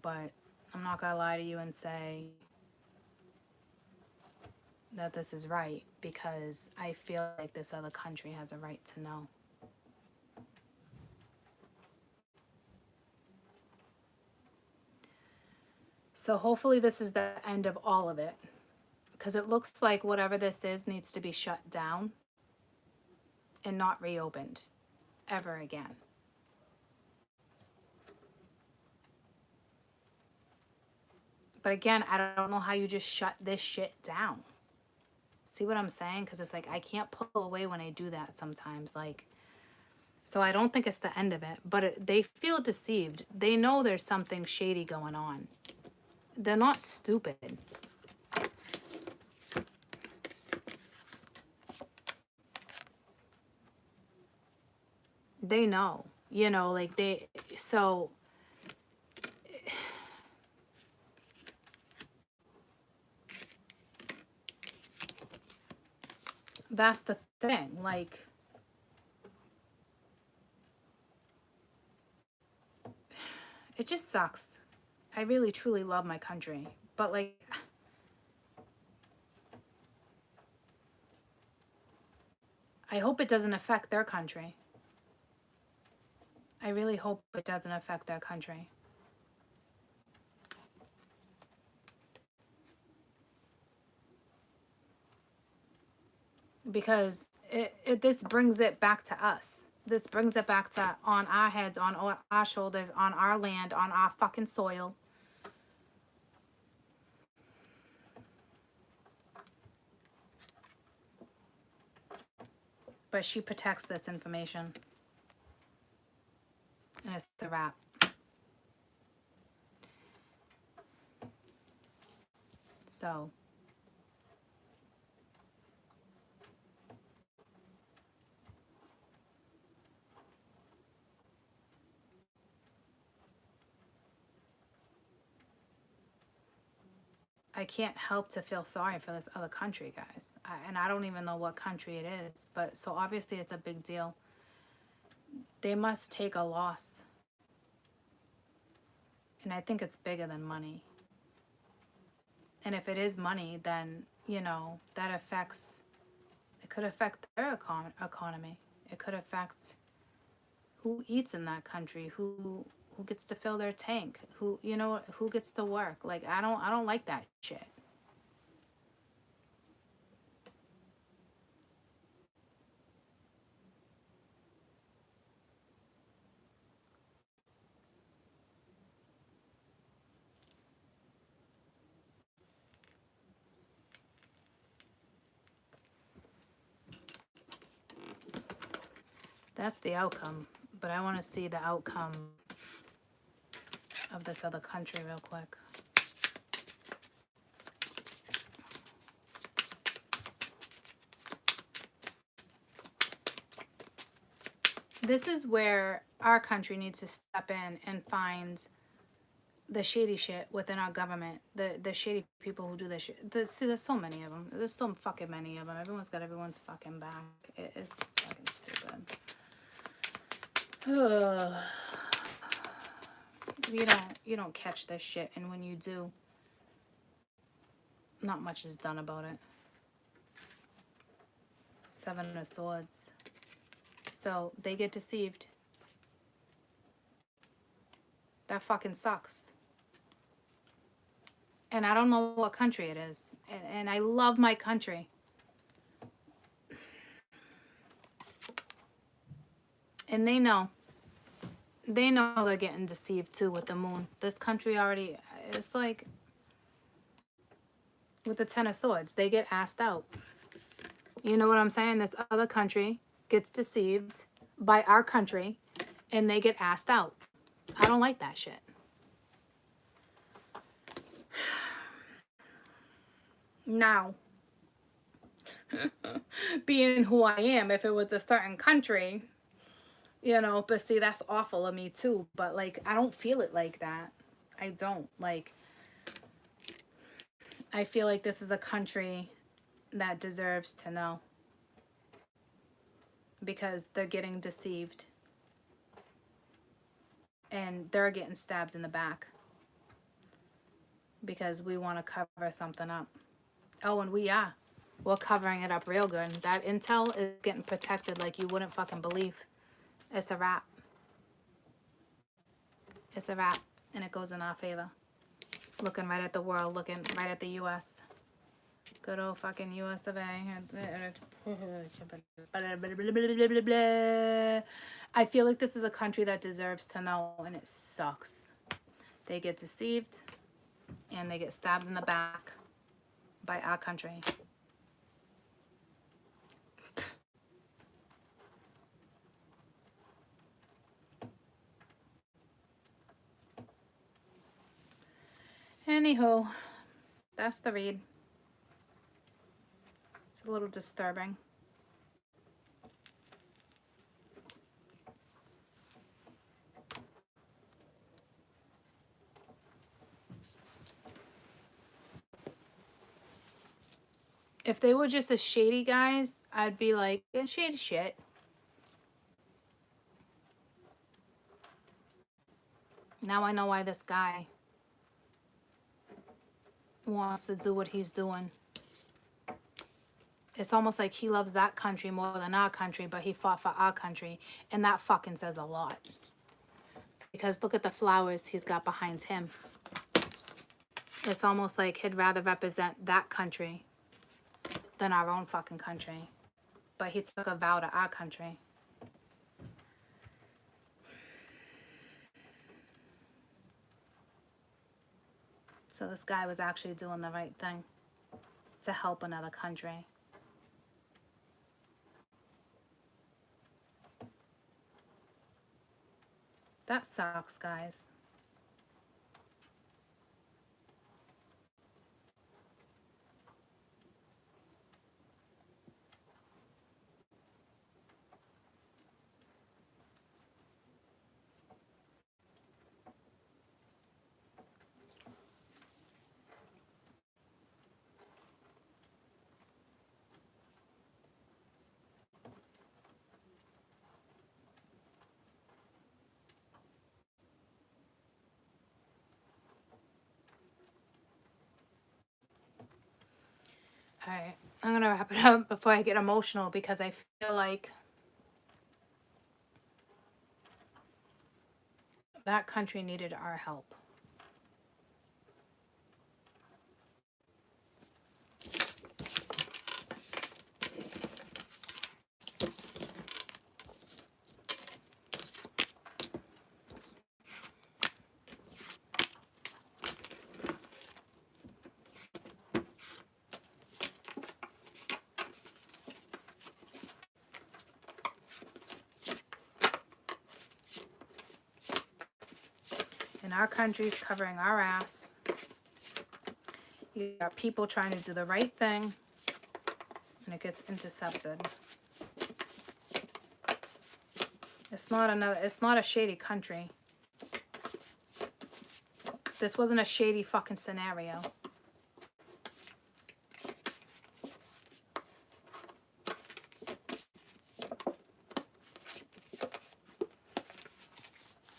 But I'm not gonna lie to you and say that this is right, because I feel like this other country has a right to know. So hopefully this is the end of all of it. Because it looks like whatever this is needs to be shut down and not reopened ever again. But again, I don't know how you just shut this shit down. See what I'm saying? Because it's like I can't pull away when I do that sometimes. Like, so I don't think it's the end of it. But they feel deceived. They know there's something shady going on. They're not stupid. They know. You know, like they... So... That's the thing. Like... It just sucks. I really, truly love my country. But, like... I hope it doesn't affect their country. I really hope it doesn't affect their country. Because this brings it back to us. This brings it back to on our heads, on our shoulders, on our land, on our fucking soil. But she protects this information. And it's a wrap. So... I can't help to feel sorry for this other country, guys. And I don't even know what country it is. But so obviously it's a big deal. They must take a loss. And I think it's bigger than money. And if it is money, then, you know, that affects... It could affect their economy. It could affect who eats in that country, who gets to fill their tank, who, you know, who gets to work. Like, I don't like that shit. That's the outcome, but I want to see the outcome of this other country real quick. This is where our country needs to step in and find the shady shit within our government. The shady people who do this shit. See, there's so many of them. There's so fucking many of them. Everyone's got everyone's fucking back. It is fucking stupid. You don't catch this shit, and when you do, not much is done about it. 7 of Swords. So they get deceived. That fucking sucks. And I don't know what country it is. And I love my country. And they know. They know they're getting deceived too with the moon. This country already, it's like with the 10 of Swords, they get asked out. You know what I'm saying? This other country gets deceived by our country and they get asked out. I don't like that shit. Now, being who I am, if it was a certain country, you know, but see, that's awful of me too. But, like, I don't feel it like that. I don't. Like, I feel like this is a country that deserves to know. Because they're getting deceived. And they're getting stabbed in the back. Because we want to cover something up. Oh, and we're covering it up real good. That intel is getting protected like you wouldn't fucking believe. It's a wrap. It's a wrap. And it goes in our favor. Looking right at the world, looking right at the U.S. Good old fucking U.S. of A. I feel like this is a country that deserves to know, and it sucks. They get deceived, and they get stabbed in the back by our country. Anywho, that's the read. It's a little disturbing. If they were just a shady guys, I'd be like, yeah, shady shit. Now I know why this guy wants to do what he's doing. It's almost like he loves that country more than our country, but he fought for our country. And that fucking says a lot. Because look at the flowers he's got behind him. It's almost like he'd rather represent that country than our own fucking country. But he took a vow to our country. So this guy was actually doing the right thing to help another country. That sucks, guys. All right, I'm gonna wrap it up before I get emotional because I feel like that country needed our help. And our country's covering our ass. You got people trying to do the right thing, and it gets intercepted. It's not a shady country. This wasn't a shady fucking scenario.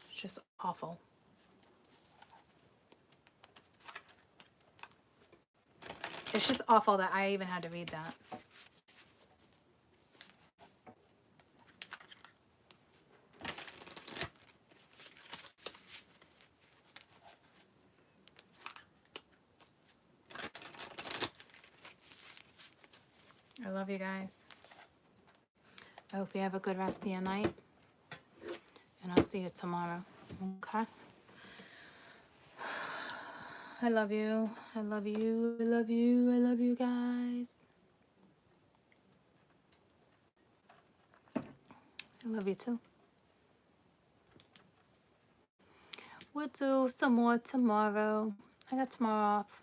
It's just awful. It's just awful that I even had to read that. I love you guys. I hope you have a good rest of your night. And I'll see you tomorrow. Okay? I love you. I love you. I love you. I love you guys. I love you too. We'll do some more tomorrow. I got tomorrow off.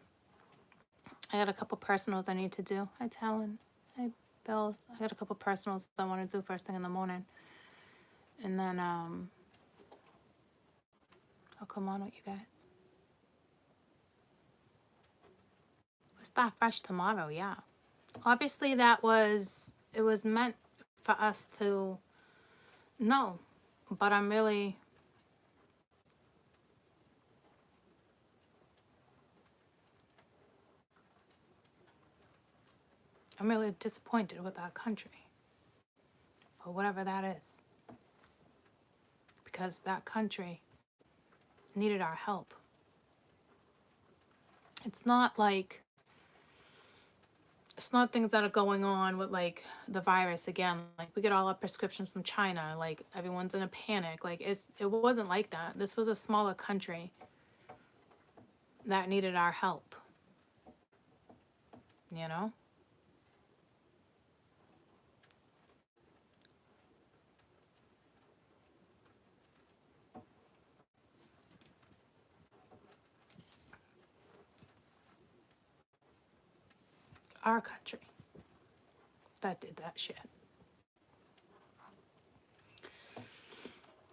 I got a couple personals I need to do. Hi, Talon. Hi, Bells. I got a couple personals I want to do first thing in the morning. And then I'll come on with you guys. We'll start fresh tomorrow, yeah. Obviously it was meant for us to know. But I'm really disappointed with our country. For whatever that is. Because that country needed our help. It's not like, it's not things that are going on with like the virus again. Like we get all our prescriptions from China. Like everyone's in a panic. Like it wasn't like that. This was a smaller country that needed our help. You know? Our country that did that shit.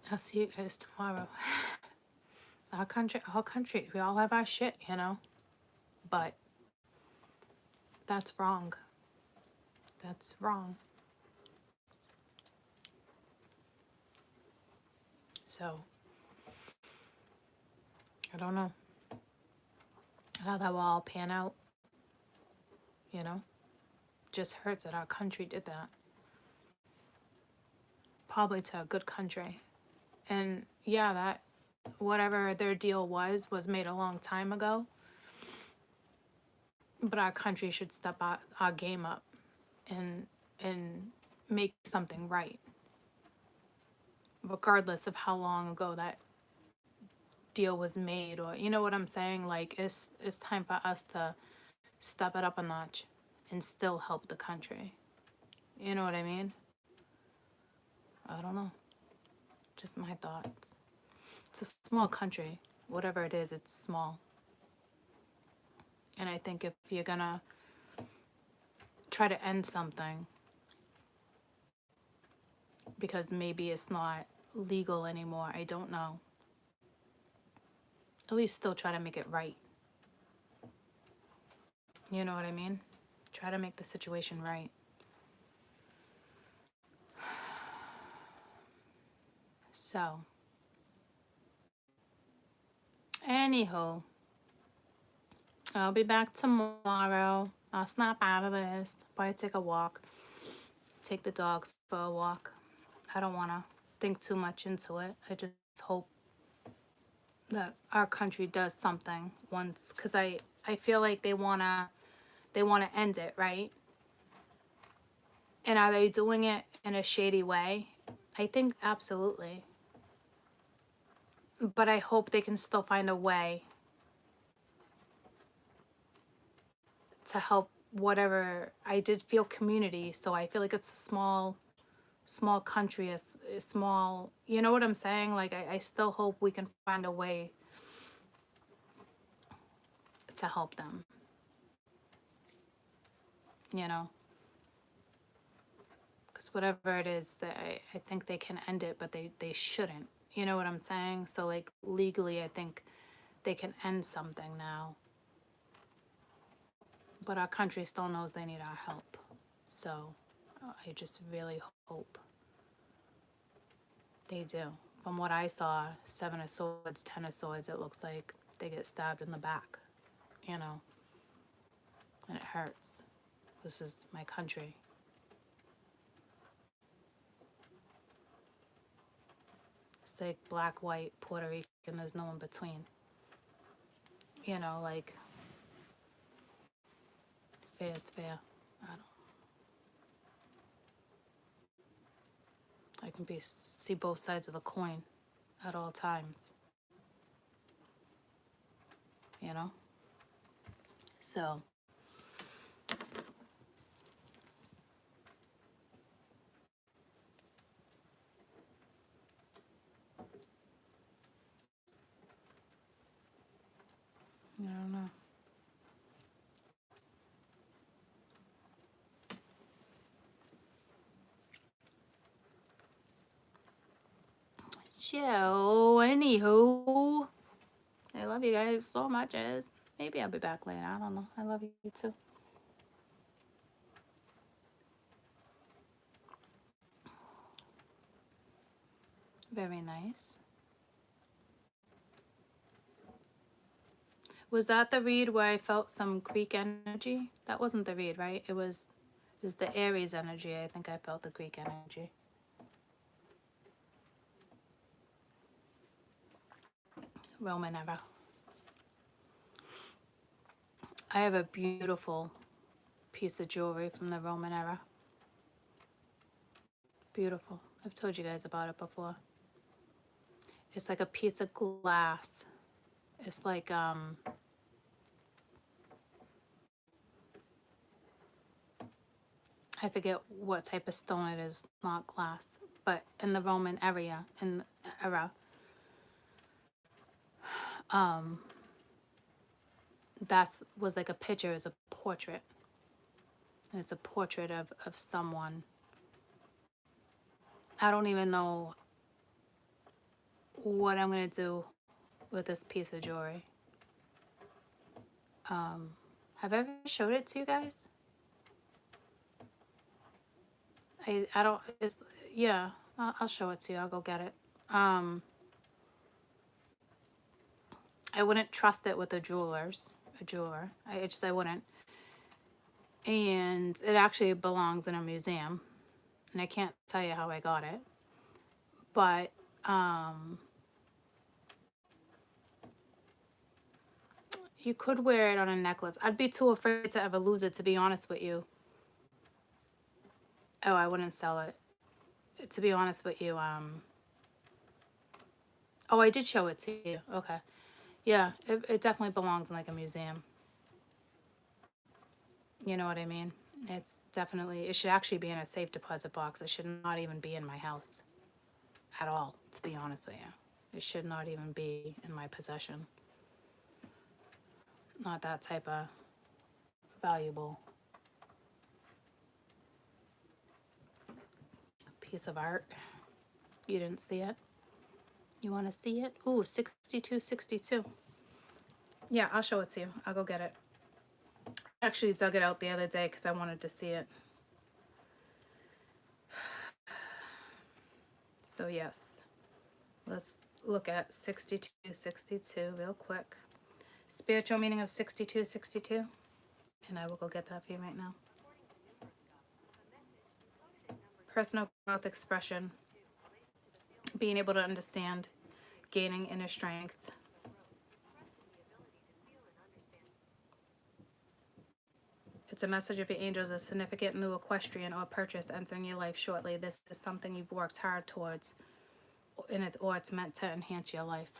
I'll see you guys tomorrow. Our country, we all have our shit, you know? But that's wrong. That's wrong. So, I don't know how that will all pan out, you know? Just hurts that our country did that. Probably to a good country. And yeah, that whatever their deal was made a long time ago. But our country should step our game up and make something right. Regardless of how long ago that deal was made, or you know what I'm saying? Like it's time for us to step it up a notch and still help the country. You know what I mean? I don't know. Just my thoughts. It's a small country. Whatever it is, it's small. And I think if you're gonna try to end something because maybe it's not legal anymore, I don't know. At least still try to make it right. You know what I mean? Try to make the situation right. So, anyhow, I'll be back tomorrow. I'll snap out of this. Probably take a walk. Take the dogs for a walk. I don't want to think too much into it. I just hope that our country does something once, because I feel like they wanna end it, right? And are they doing it in a shady way? I think absolutely. But I hope they can still find a way to help whatever. I did feel community, so I feel like it's a small country, a small, you know what I'm saying? Like I still hope we can find a way to help them. You know? Because whatever it is, I think they can end it, but they shouldn't. You know what I'm saying? So like legally, I think they can end something now. But our country still knows they need our help. So I just really hope they do. From what I saw, 7 of Swords, 10 of Swords, it looks like they get stabbed in the back, you know, and it hurts. This is my country. It's like black, white, Puerto Rican, there's no in between. You know, like, fair is fair. I can see both sides of the coin at all times. You know? So, I don't know. So, anywho, I love you guys so much. Maybe I'll be back later. I don't know. I love you too. Very nice. Was that the read where I felt some Greek energy? That wasn't the read, right? It was the Aries energy. I think I felt the Greek energy. Roman era. I have a beautiful piece of jewelry from the Roman era. Beautiful. I've told you guys about it before. It's like a piece of glass. It's like, I forget what type of stone it is, not glass, but in the Roman era, that was like a picture, it's a portrait. And it's a portrait of someone. I don't even know what I'm gonna do with this piece of jewelry. Have I ever showed it to you guys? I don't, it's, yeah, I'll show it to you. I'll go get it. I wouldn't trust it with a jeweler. I wouldn't. And it actually belongs in a museum. And I can't tell you how I got it. But, you could wear it on a necklace. I'd be too afraid to ever lose it, to be honest with you. Oh, I wouldn't sell it. To be honest with you, oh, I did show it to you. Okay. Yeah, it definitely belongs in like a museum. You know what I mean? It's definitely, it should actually be in a safe deposit box. It should not even be in my house at all, to be honest with you. It should not even be in my possession. Not that type of valuable piece of art. You didn't see it? You want to see it? Ooh, 6262. Yeah, I'll show it to you. I'll go get it. Actually dug it out the other day because I wanted to see it. So yes, let's look at 6262 real quick. Spiritual meaning of 6262. And I will go get that for you right now. Personal growth expression. Being able to understand. Gaining inner strength. It's a message of your angels, a significant new equestrian or purchase entering your life shortly. This is something you've worked hard towards, and it's meant to enhance your life.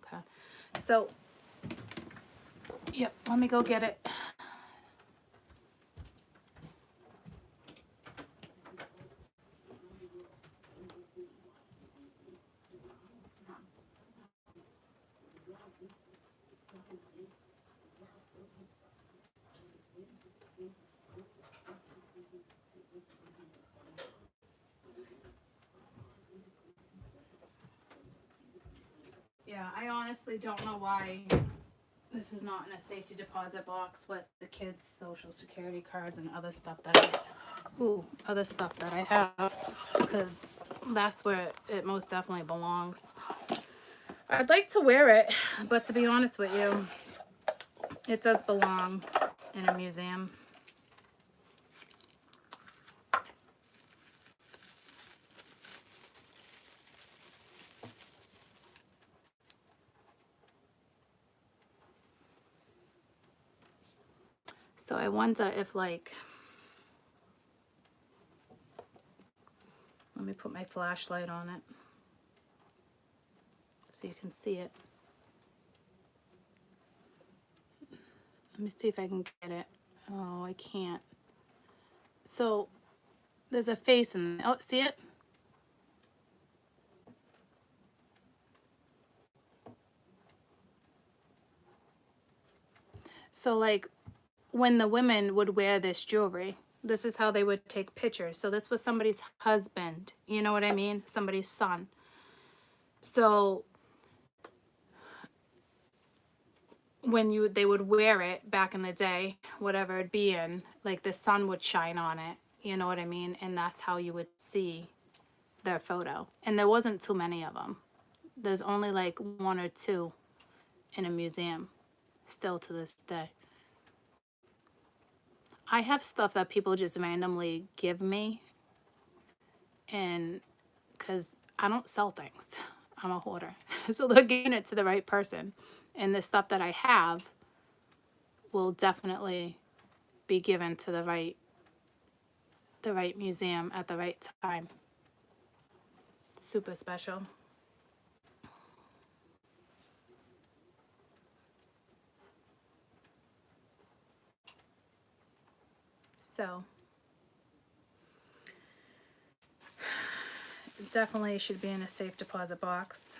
Okay. So, yep, let me go get it. Yeah, I honestly don't know why this is not in a safety deposit box with the kids' social security cards and other stuff that I have, because that's where it most definitely belongs. I'd like to wear it, but to be honest with you, it does belong in a museum. So I wonder if, like, let me put my flashlight on it so you can see it. Let me see if I can get it. Oh, I can't. So there's a face in there. Oh, see it? So, like, when the women would wear this jewelry, this is how they would take pictures. So this was somebody's husband, you know what I mean? Somebody's son. So when they would wear it back in the day, whatever it'd be in, like the sun would shine on it, you know what I mean? And that's how you would see their photo. And there wasn't too many of them. There's only like one or two in a museum still to this day. I have stuff that people just randomly give me, and because I don't sell things, I'm a hoarder. So they're giving it to the right person. And the stuff that I have will definitely be given to the right museum at the right time. Super special. So it definitely should be in a safe deposit box.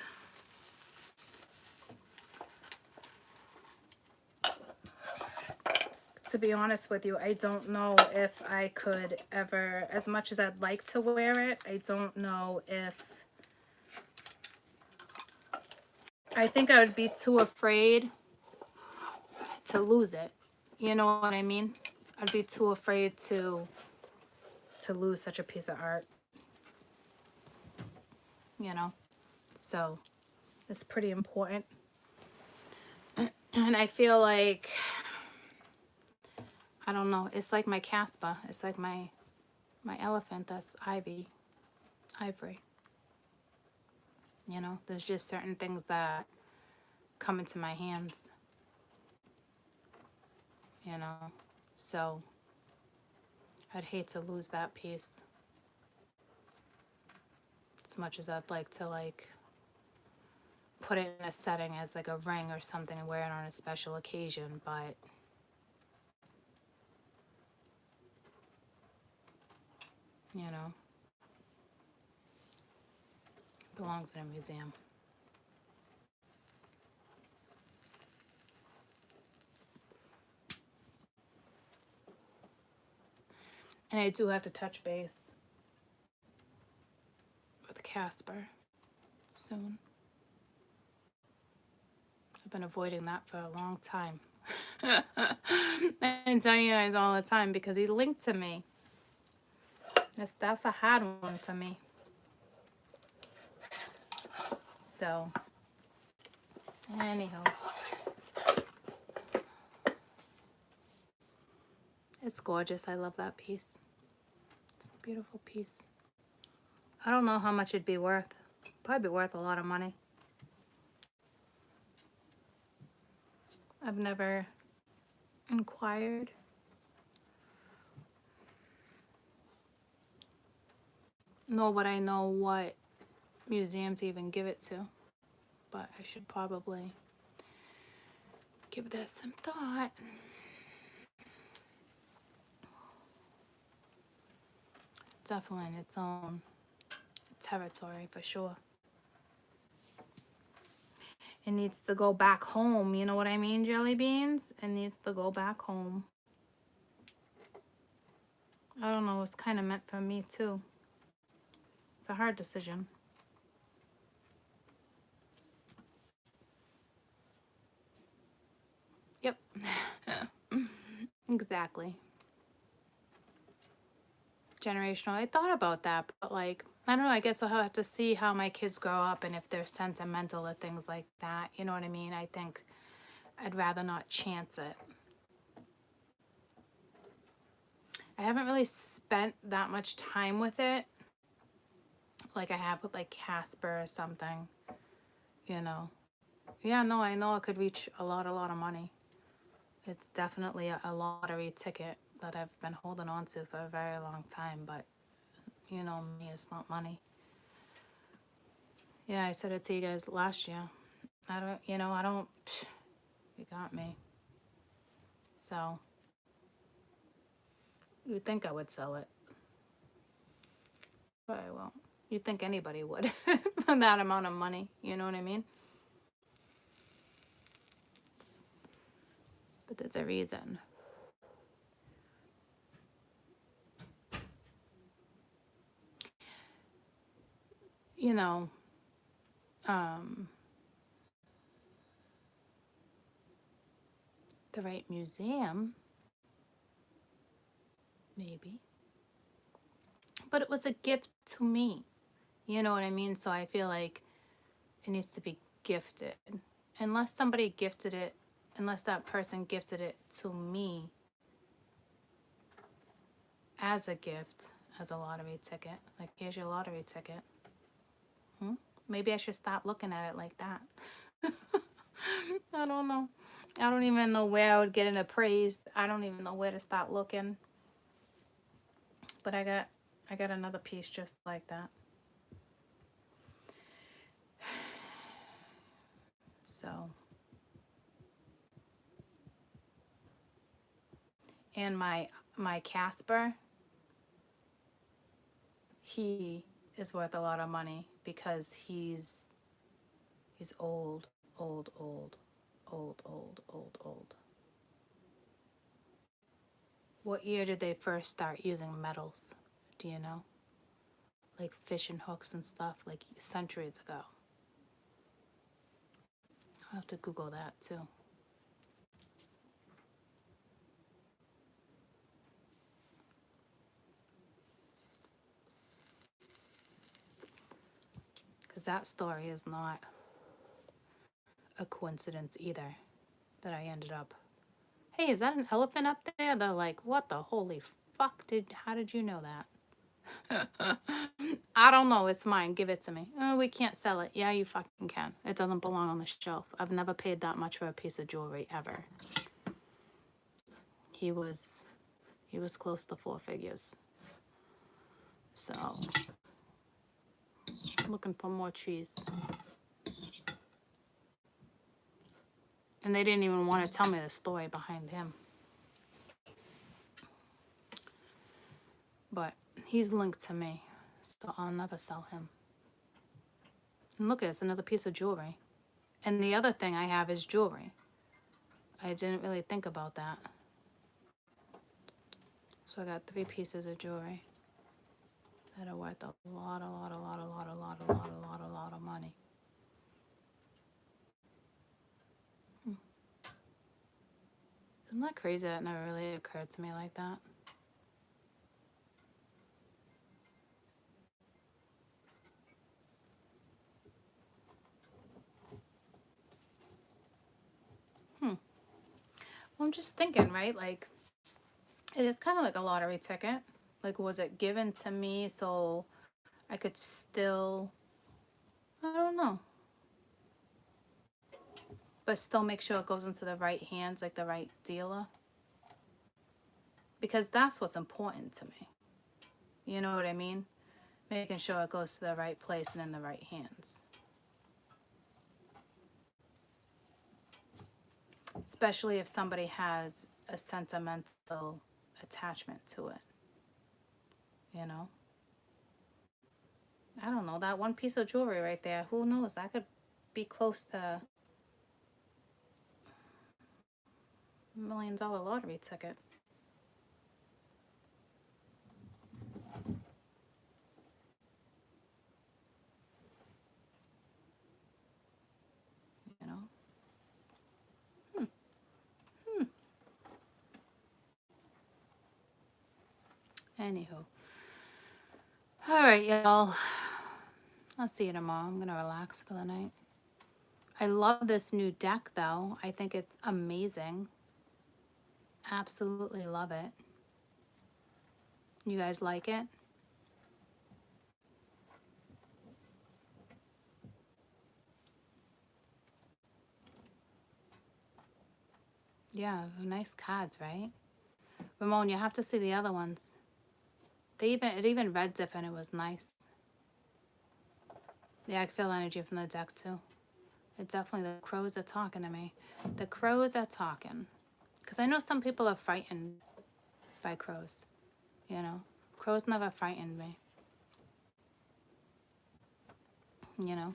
To be honest with you, I don't know if I could ever, as much as I'd like to wear it, I don't know if, I think I would be too afraid to lose it. You know what I mean? I'd be too afraid to lose such a piece of art. You know? So it's pretty important. And I feel like, I don't know, it's like my Casper. It's like my elephant that's ivory. You know, there's just certain things that come into my hands. You know, so I'd hate to lose that piece. As much as I'd like to like put it in a setting as like a ring or something and wear it on a special occasion, but you know, it belongs in a museum. And I do have to touch base with Casper soon. I've been avoiding that for a long time. I tell you guys all the time because he linked to me. That's a hard one for me. So, anyhow. It's gorgeous. I love that piece. It's a beautiful piece. I don't know how much it'd be worth. Probably be worth a lot of money. I've never inquired. Nor would I know what museum to even give it to. But I should probably give that some thought. Definitely in its own territory for sure. It needs to go back home, you know what I mean, jelly beans? It needs to go back home. I don't know, it's kind of meant for me too. It's a hard decision. Yep. Exactly. Generational. I thought about that, but like, I don't know, I guess I'll have to see how my kids grow up and if they're sentimental or things like that. You know what I mean? I think I'd rather not chance it. I haven't really spent that much time with it like I have with like Casper or something, you know. Yeah, no, I know it could reach a lot of money. It's definitely a lottery ticket that I've been holding on to for a very long time, but you know me, it's not money. Yeah, I said it to you guys last year. You got me. So, you'd think I would sell it, but I won't. You'd think anybody would for that amount of money, you know what I mean? But there's a reason. You know, the right museum, maybe. But it was a gift to me. You know what I mean? So I feel like it needs to be gifted. Unless somebody gifted it, unless that person gifted it to me as a gift, as a lottery ticket. Like, here's your lottery ticket. Maybe I should start looking at it like that. I don't know. I don't even know where I would get it appraised. I don't even know where to start looking. But I got another piece just like that. So, and my Casper, he is worth a lot of money because he's old, old, old, old, old, old, old. What year did they first start using metals? Do you know? Like fishing hooks and stuff, like centuries ago. I'll have to Google that too. Because that story is not a coincidence either, that I ended up, hey, is that an elephant up there? They're like, what the holy fuck how did you know that? I don't know, it's mine, give it to me. Oh, we can't sell it. Yeah, you fucking can. It doesn't belong on the shelf. I've never paid that much for a piece of jewelry ever. He was close to 4 figures. So, looking for more cheese. And they didn't even want to tell me the story behind him. But he's linked to me, so I'll never sell him. And look, it's another piece of jewelry. And the other thing I have is jewelry. I didn't really think about that. So I got 3 pieces of jewelry that are worth a lot of money. Isn't that crazy? That never really occurred to me like that. Well, I'm just thinking, right? Like, it is kind of like a lottery ticket. Like, was it given to me so I could still, I don't know, but still make sure it goes into the right hands, like the right dealer? Because that's what's important to me. You know what I mean? Making sure it goes to the right place and in the right hands. Especially if somebody has a sentimental attachment to it. You know? I don't know. That one piece of jewelry right there, who knows? I could be close to $1 million lottery ticket. You know? Anywho. Alright, y'all. I'll see you tomorrow. I'm gonna relax for the night. I love this new deck, though. I think it's amazing. Absolutely love it. You guys like it? Yeah, they're nice cards, right? Ramone, you have to see the other ones. It even read zip and it was nice. Yeah, I can feel energy from the deck too. It definitely, the crows are talking to me. The crows are talking. Because I know some people are frightened by crows. You know? Crows never frightened me. You know?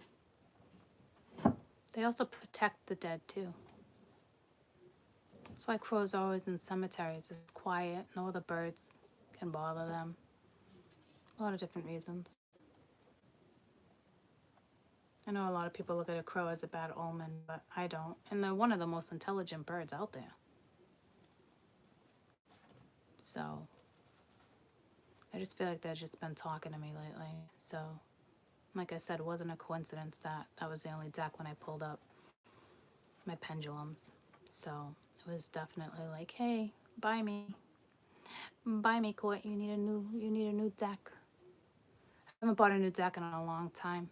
They also protect the dead too. That's why crows are always in cemeteries. It's quiet. No other birds can bother them. A lot of different reasons. I know a lot of people look at a crow as a bad omen, but I don't. And they're one of the most intelligent birds out there. So, I just feel like they've just been talking to me lately. So, like I said, it wasn't a coincidence that was the only deck when I pulled up my pendulums. So, it was definitely like, hey, buy me. Buy me, Court. You need a new deck. I haven't bought a new deck in a long time.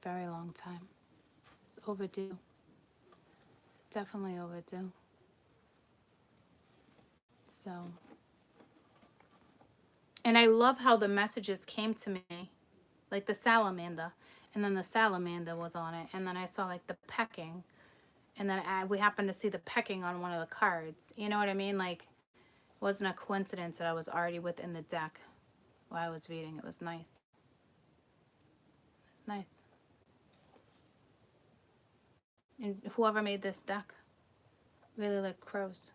A very long time. It's overdue. Definitely overdue. So, and I love how the messages came to me, like the salamander, and then the salamander was on it, and then I saw like the pecking, and then we happened to see the pecking on one of the cards. You know what I mean? Like, it wasn't a coincidence that I was already within the deck while I was reading. It was nice. It's nice. And whoever made this deck really liked crows,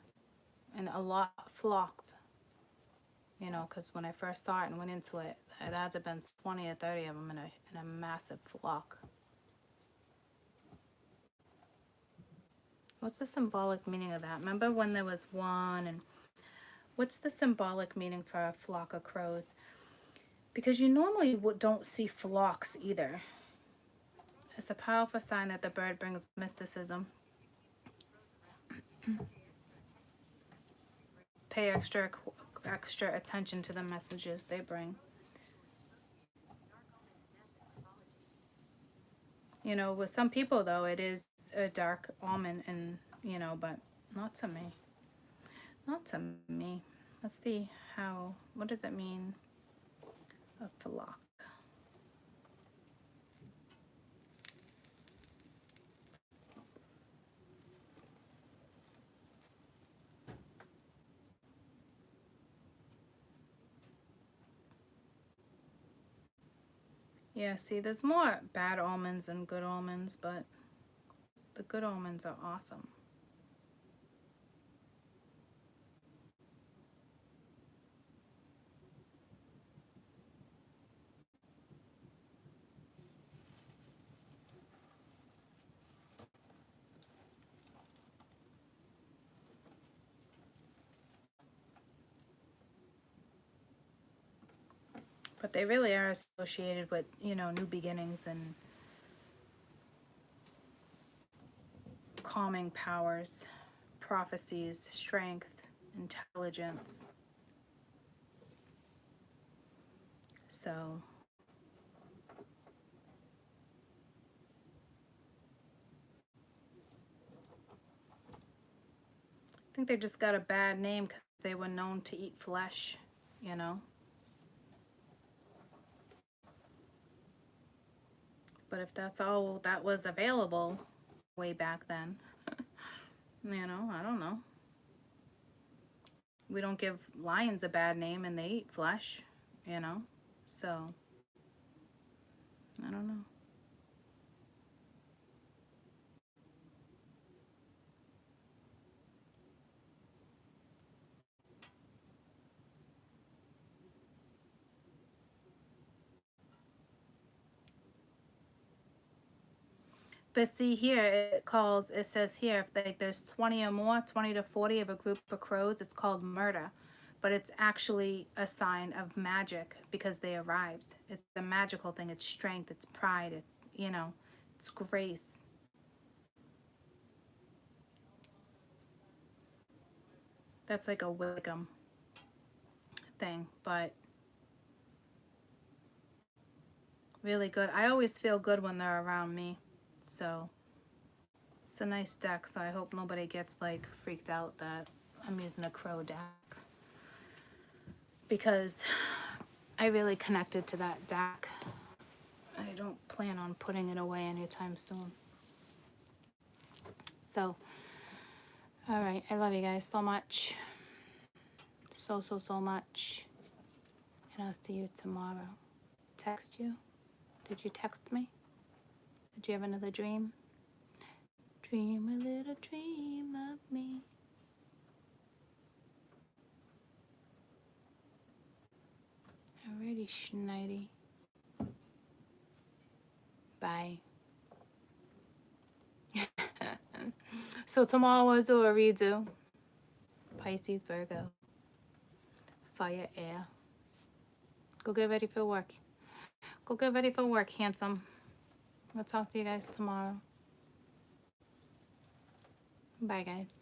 and a lot flocked. You know, because when I first saw it and went into it, it had to have been 20 or 30 of them in a massive flock. What's the symbolic meaning of that? Remember when there was one, and what's the symbolic meaning for a flock of crows? Because you normally don't see flocks either. It's a powerful sign that the bird brings mysticism. Pay extra attention to the messages they bring. You know, with some people though, it is a dark omen, and you know, but not to me. Not to me. Let's see what does it mean? A flock. Yeah, see, there's more bad omens than good omens, but the good omens are awesome. But they really are associated with, you know, new beginnings and calming powers, prophecies, strength, intelligence. So I think they just got a bad name because they were known to eat flesh, you know. But if that's all that was available way back then, you know, I don't know. We don't give lions a bad name and they eat flesh, you know. So, I don't know. But see here, it says here, if like there's 20 or more, 20 to 40 of a group of crows, it's called murder. But it's actually a sign of magic because they arrived. It's a magical thing. It's strength. It's pride. It's, you know, it's grace. That's like a Wickham thing, but really good. I always feel good when they're around me. So it's a nice deck. So I hope nobody gets like freaked out that I'm using a crow deck, because I really connected to that deck. I don't plan on putting it away anytime soon. So, all right. I love you guys so much. So much. And I'll see you tomorrow. Text you? Did you text me? Did you have another dream? Dream a little dream of me. Alrighty, Schneidi. Bye. So tomorrow we'll do a redo. Pisces, Virgo. Fire, air. Go get ready for work. Go get ready for work, handsome. I'll talk to you guys tomorrow. Bye, guys.